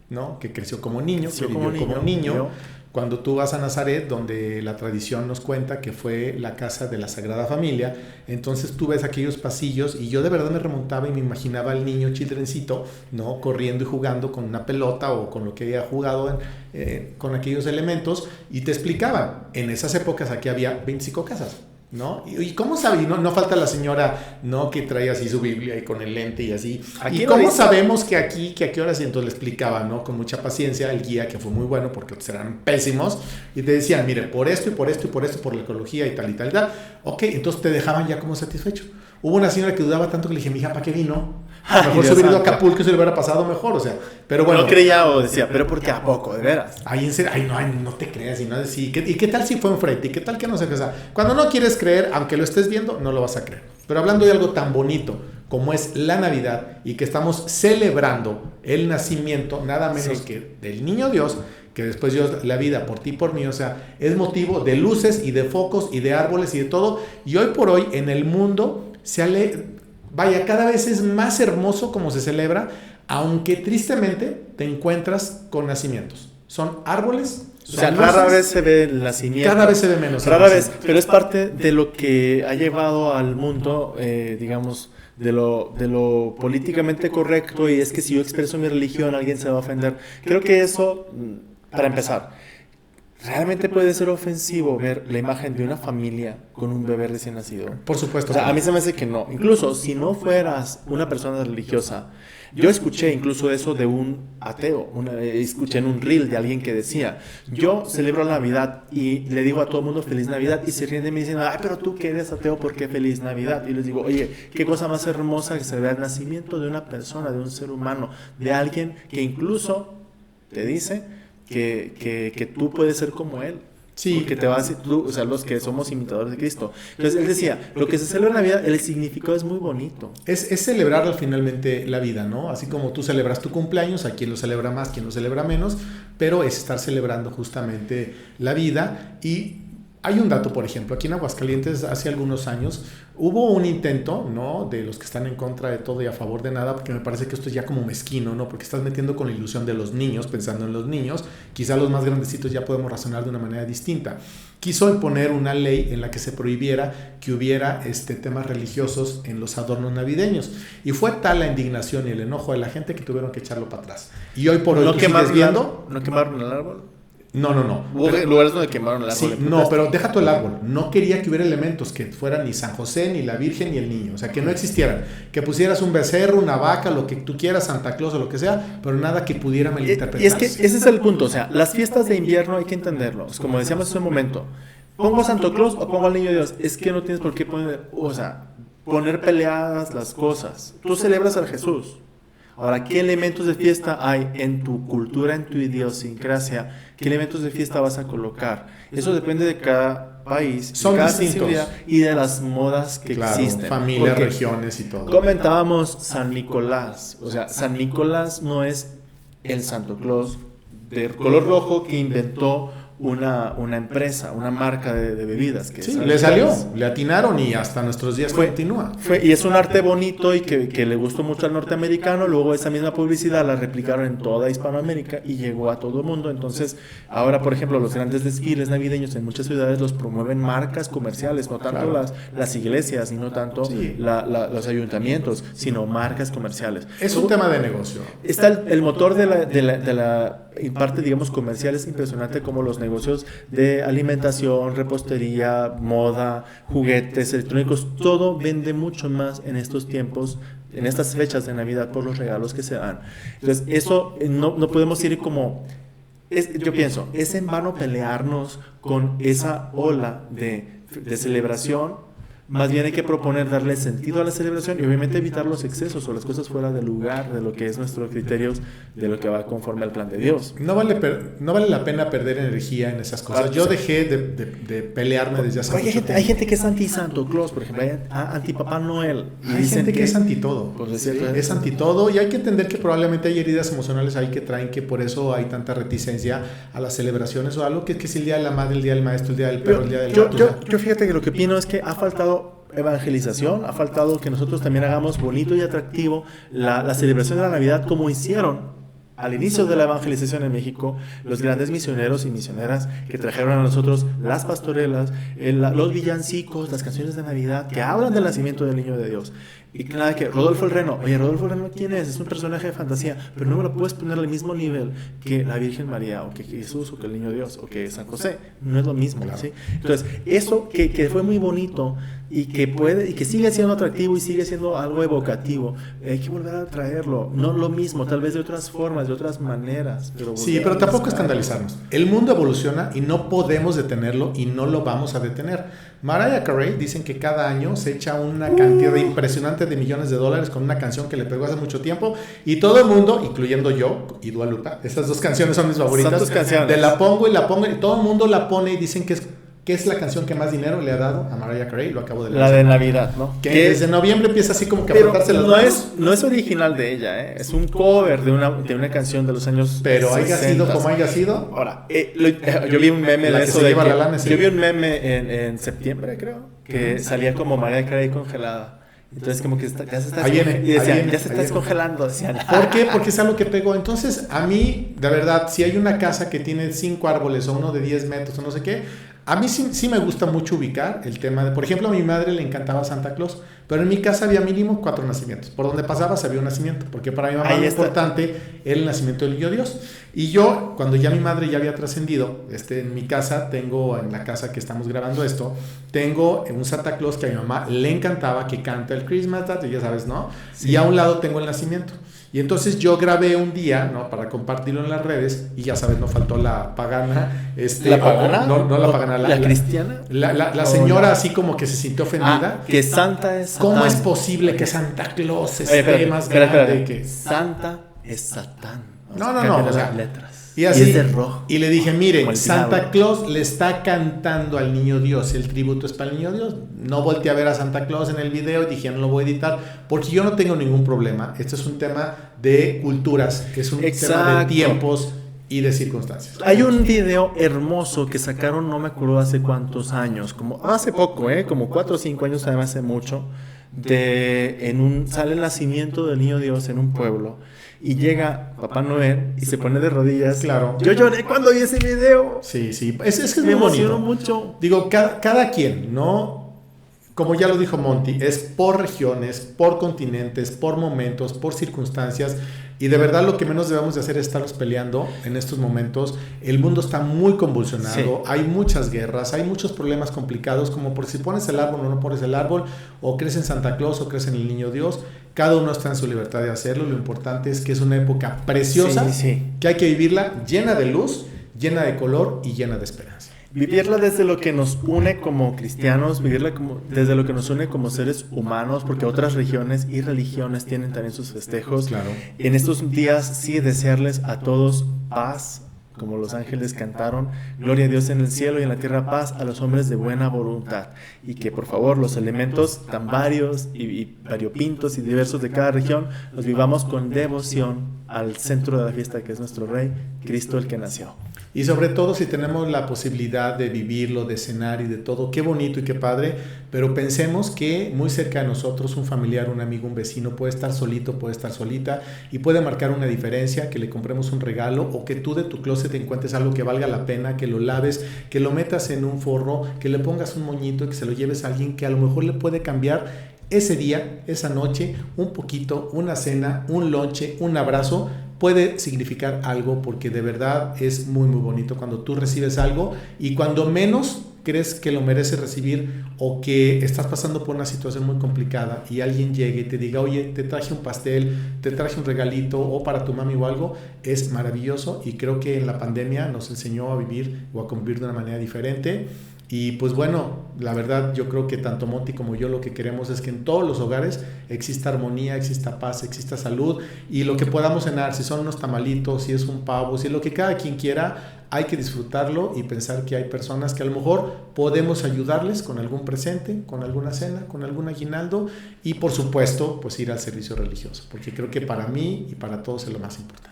¿no? Que creció como niño, que vivió como niño. Cuando tú vas a Nazaret, donde la tradición nos cuenta que fue la casa de la Sagrada Familia, entonces tú ves aquellos pasillos y yo de verdad me remontaba y me imaginaba al niño childrencito, ¿no? Corriendo y jugando con una pelota o con lo que había jugado con aquellos elementos, y te explicaban, en esas épocas aquí había 25 casas, ¿no? ¿Y cómo sabe? No falta la señora, ¿no? Que trae así su Biblia y con el lente y así. ¿Y cómo sabemos que aquí, que a qué horas? Y entonces le explicaba, ¿no? Con mucha paciencia el guía, que fue muy bueno porque otros eran pésimos, y te decían, mire, por esto y por esto y por esto, por la ecología y tal y tal y tal. Ok, entonces te dejaban ya como satisfecho. Hubo una señora que dudaba tanto que le dije, mija, ¿para qué vino? Mejor se hubiera ido a Acapulco y se le hubiera pasado mejor, o sea, pero bueno. No creía o decía, pero ¿por qué a poco? ¿De veras? Ay, en serio, no te creas, y no decir, ¿y qué tal si fue enfrente? ¿Y qué tal que no sé qué? O sea, cuando no quieres creer, aunque lo estés viendo, no lo vas a creer. Pero hablando de algo tan bonito como es la Navidad, y que estamos celebrando el nacimiento, nada menos que del niño Dios, que después Dios la vida por ti y por mí, o sea, es motivo de luces y de focos y de árboles y de todo, y hoy por hoy en el mundo cada vez es más hermoso como se celebra, aunque tristemente te encuentras con nacimientos. Son árboles. O sea, rara vez se ve el nacimiento. Cada vez se ve menos. Rara vez, pero es parte de lo que ha llevado al mundo, digamos, de lo políticamente correcto, y es que si yo expreso mi religión, alguien se va a ofender. Creo que eso, para empezar, realmente puede ser ofensivo ver la imagen de una familia con un bebé recién nacido. Por supuesto. O sea, a mí se me hace que no. Incluso si no fueras una persona religiosa, yo escuché incluso eso de un ateo. Escuché en un reel de alguien que decía, yo celebro la Navidad y le digo a todo el mundo feliz Navidad, y se ríen de mí diciendo, ay, pero tú que eres ateo, ¿por qué feliz Navidad? Y les digo, oye, qué cosa más hermosa que se vea el nacimiento de una persona, de un ser humano, de alguien que incluso te dice que tú puedes ser como Él. Sí. Porque te vas a decir tú, o sea, los que somos imitadores de Cristo. Entonces él decía, lo que se celebra en Navidad, el significado es muy bonito. Es celebrar finalmente la vida, ¿no? Así como tú celebras tu cumpleaños, hay quien lo celebra más, quien lo celebra menos, pero es estar celebrando justamente la vida. Y hay un dato, por ejemplo, aquí en Aguascalientes hace algunos años hubo un intento, ¿no? De los que están en contra de todo y a favor de nada, porque me parece que esto es ya como mezquino, ¿no? Porque estás metiendo con la ilusión de los niños, pensando en los niños. Quizá los más grandecitos ya podemos razonar de una manera distinta. Quiso imponer una ley en la que se prohibiera que hubiera temas religiosos en los adornos navideños. Y fue tal la indignación y el enojo de la gente que tuvieron que echarlo para atrás. Y hoy por hoy ¿No tú sigues viendo... ¿No quemaron el árbol? No. Hubo lugares donde quemaron el árbol. Sí, no, pero deja tú el árbol. No quería que hubiera elementos que fueran ni San José, ni la Virgen, ni el niño. O sea, que no existieran. Que pusieras un becerro, una vaca, lo que tú quieras, Santa Claus o lo que sea, pero nada que pudiera malinterpretarse. Y es que ese es el punto. O sea, las fiestas de invierno hay que entenderlo. Como decíamos hace un momento, ¿pongo a Santo Claus o pongo al niño Dios? Es que no tienes por qué poner peleadas las cosas. Tú celebras a Jesús. Ahora, ¿qué elementos de fiesta hay en tu cultura, en tu idiosincrasia? ¿Qué elementos de fiesta vas a colocar? Eso depende de cada país, son de cada distintos y de las modas que existen. Familias, regiones y todo. Comentábamos San Nicolás. O sea, San Nicolás no es el Santo Claus de color rojo que inventó una empresa, una marca de bebidas. Que sí, le salió, le atinaron y hasta nuestros días continúa. Y es un arte bonito y que le gustó mucho al norteamericano. Luego esa misma publicidad la replicaron en toda Hispanoamérica y llegó a todo el mundo. Entonces, ahora, por ejemplo, los grandes desfiles navideños en muchas ciudades los promueven marcas comerciales, no tanto las iglesias y no tanto los ayuntamientos, sino marcas comerciales. Es un tema de negocio. Está el motor de la parte, digamos, comercial. Es impresionante como los negocios de alimentación, repostería, moda, juguetes, electrónicos, todo vende mucho más en estos tiempos, en estas fechas de Navidad, por los regalos que se dan. Entonces, eso no podemos ir como... yo pienso, es en vano pelearnos con esa ola de celebración. Más bien hay que proponer darle sentido a la celebración y obviamente evitar los excesos o las cosas fuera de lugar de lo que es nuestros criterios, de lo que va conforme al plan de Dios. No vale la pena perder energía en esas cosas. Yo dejé de pelearme desde hace mucho tiempo. Hay gente que es anti-Santo Claus, por ejemplo, anti-Papá Noel. Hay gente que es anti-todo. Pues es anti-todo y hay que entender que probablemente hay heridas emocionales ahí que traen que por eso hay tanta reticencia a las celebraciones o algo que es el día de la madre, el día del maestro, el día del perro, el día del gato. Yo fíjate que lo que opino es que ha faltado evangelización, ha faltado que nosotros también hagamos bonito y atractivo la celebración de la Navidad como hicieron al inicio de la evangelización en México los grandes misioneros y misioneras que trajeron a nosotros las pastorelas, los villancicos, las canciones de Navidad que hablan del nacimiento del niño de Dios. Y nada, que Rodolfo el Reno, Rodolfo el Reno, ¿quién es? Es un personaje de fantasía, pero no me lo puedes poner al mismo nivel que la Virgen María, o que Jesús, o que el Niño Dios, o que San José. No es lo mismo, claro. ¿Sí? Entonces, eso que fue muy bonito y que sigue siendo atractivo y sigue siendo algo evocativo, hay que volver a traerlo. No lo mismo, tal vez de otras formas, de otras maneras. Pero tampoco escandalizarnos. El mundo evoluciona y no podemos detenerlo y no lo vamos a detener. Mariah Carey dicen que cada año se echa una cantidad impresionante de millones de dólares con una canción que le pegó hace mucho tiempo y todo el mundo, incluyendo yo y Dua Lipa, estas dos canciones son mis favoritas. Son tus canciones. La pongo y todo el mundo la pone y dicen que es la canción que más dinero le ha dado a Mariah Carey, lo acabo de leer. La de Navidad, ¿no? Que desde noviembre empieza así como que a frotarse las manos. No es original de ella, ¿eh? Es un cover de una canción de los años Pero 60. Haya sido como haya sido. Ahora, yo vi un meme de eso. Yo vi un meme en septiembre, creo, que salía como Mariah Carey congelada. Entonces como que ya se está descongelando, decían. ¿Por qué? Porque es algo que pegó. Entonces, a mí, de verdad, si hay una casa que tiene 5 árboles o uno de 10 metros o no sé qué, a mí sí me gusta mucho ubicar el tema de, por ejemplo, a mi madre le encantaba Santa Claus, pero en mi casa había mínimo 4 nacimientos. Por donde pasabas había un nacimiento, porque para mi mamá lo importante era el nacimiento del niño Dios. Y yo, cuando ya mi madre ya había trascendido, en mi casa en la casa que estamos grabando esto, tengo un Santa Claus que a mi mamá le encantaba, que canta el Christmas, ya sabes, ¿no? Sí. Y a un lado tengo el nacimiento. Y entonces yo grabé un día, ¿no? Para compartirlo en las redes, y ya sabes, no faltó la pagana. ¿La pagana? No la pagana. ¿La cristiana? La señora así como que se sintió ofendida. Que Santa es Satán. ¿Cómo es posible que Santa Claus esté más grande que... Santa es Satán. No. O sea, letras. Y así, es de rojo. Y le dije, miren, Santa Claus le está cantando al niño Dios, el tributo es para el niño Dios. No volteé a ver a Santa Claus en el video, dije, no lo voy a editar, porque yo no tengo ningún problema. Este es un tema de culturas, es un tema de tiempos y de circunstancias. Hay un video hermoso que sacaron, no me acuerdo hace cuántos años, como hace poco, como 4 o 5 años, además hace mucho, sale el nacimiento del niño Dios en un pueblo. Y llega Papá Noel y se pone de rodillas. Claro. Yo lloré cuando vi ese video. Sí. Es muy emocionó mucho. Digo, cada quien, ¿no? Como ya lo dijo Monty, es por regiones, por continentes, por momentos, por circunstancias. Y de verdad lo que menos debemos de hacer es estarnos peleando en estos momentos. El mundo está muy convulsionado, sí. Hay muchas guerras, hay muchos problemas complicados, como por si pones el árbol o no pones el árbol, o crees en Santa Claus o crees en el Niño Dios. Cada uno está en su libertad de hacerlo. Lo importante es que es una época preciosa, que hay que vivirla llena de luz, llena de color y llena de esperanza. Vivirla desde lo que nos une como cristianos, vivirla desde lo que nos une como seres humanos, porque otras regiones y religiones tienen también sus festejos. Claro. En estos días sí desearles a todos paz, como los ángeles cantaron, gloria a Dios en el cielo y en la tierra paz a los hombres de buena voluntad. Y que por favor los elementos tan varios y variopintos y diversos de cada región los vivamos con devoción al centro de la fiesta que es nuestro Rey, Cristo el que nació. Y sobre todo si tenemos la posibilidad de vivirlo, de cenar y de todo, qué bonito y qué padre, pero pensemos que muy cerca de nosotros un familiar, un amigo, un vecino puede estar solito, puede estar solita y puede marcar una diferencia, que le compremos un regalo o que tú de tu closet encuentres algo que valga la pena, que lo laves, que lo metas en un forro, que le pongas un moñito y que se lo lleves a alguien que a lo mejor le puede cambiar ese día, esa noche, un poquito, una cena, un lonche, un abrazo. Puede significar algo porque de verdad es muy muy bonito cuando tú recibes algo y cuando menos crees que lo mereces recibir o que estás pasando por una situación muy complicada y alguien llegue y te diga, oye, te traje un pastel, te traje un regalito o para tu mami o algo, es maravilloso y creo que en la pandemia nos enseñó a vivir o a convivir de una manera diferente. Y pues bueno, la verdad yo creo que tanto Monty como yo lo que queremos es que en todos los hogares exista armonía, exista paz, exista salud y lo que podamos cenar, si son unos tamalitos, si es un pavo, si es lo que cada quien quiera, hay que disfrutarlo y pensar que hay personas que a lo mejor podemos ayudarles con algún presente, con alguna cena, con algún aguinaldo y por supuesto pues ir al servicio religioso, porque creo que para mí y para todos es lo más importante.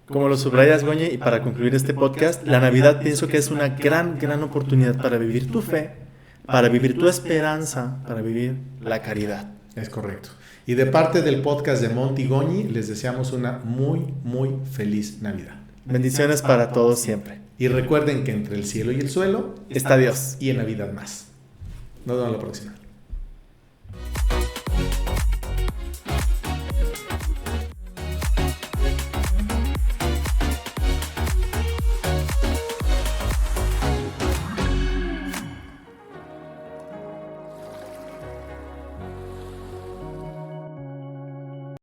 Como lo subrayas, Goñi, y para concluir este podcast, la Navidad pienso que es una gran oportunidad para vivir tu fe, para vivir tu esperanza, para vivir la caridad. Es correcto. Y de parte del podcast de Monty Goñi, les deseamos una muy, muy feliz Navidad. Bendiciones para todos siempre. Y recuerden que entre el cielo y el suelo está Dios. Y en Navidad más. Nos vemos la próxima.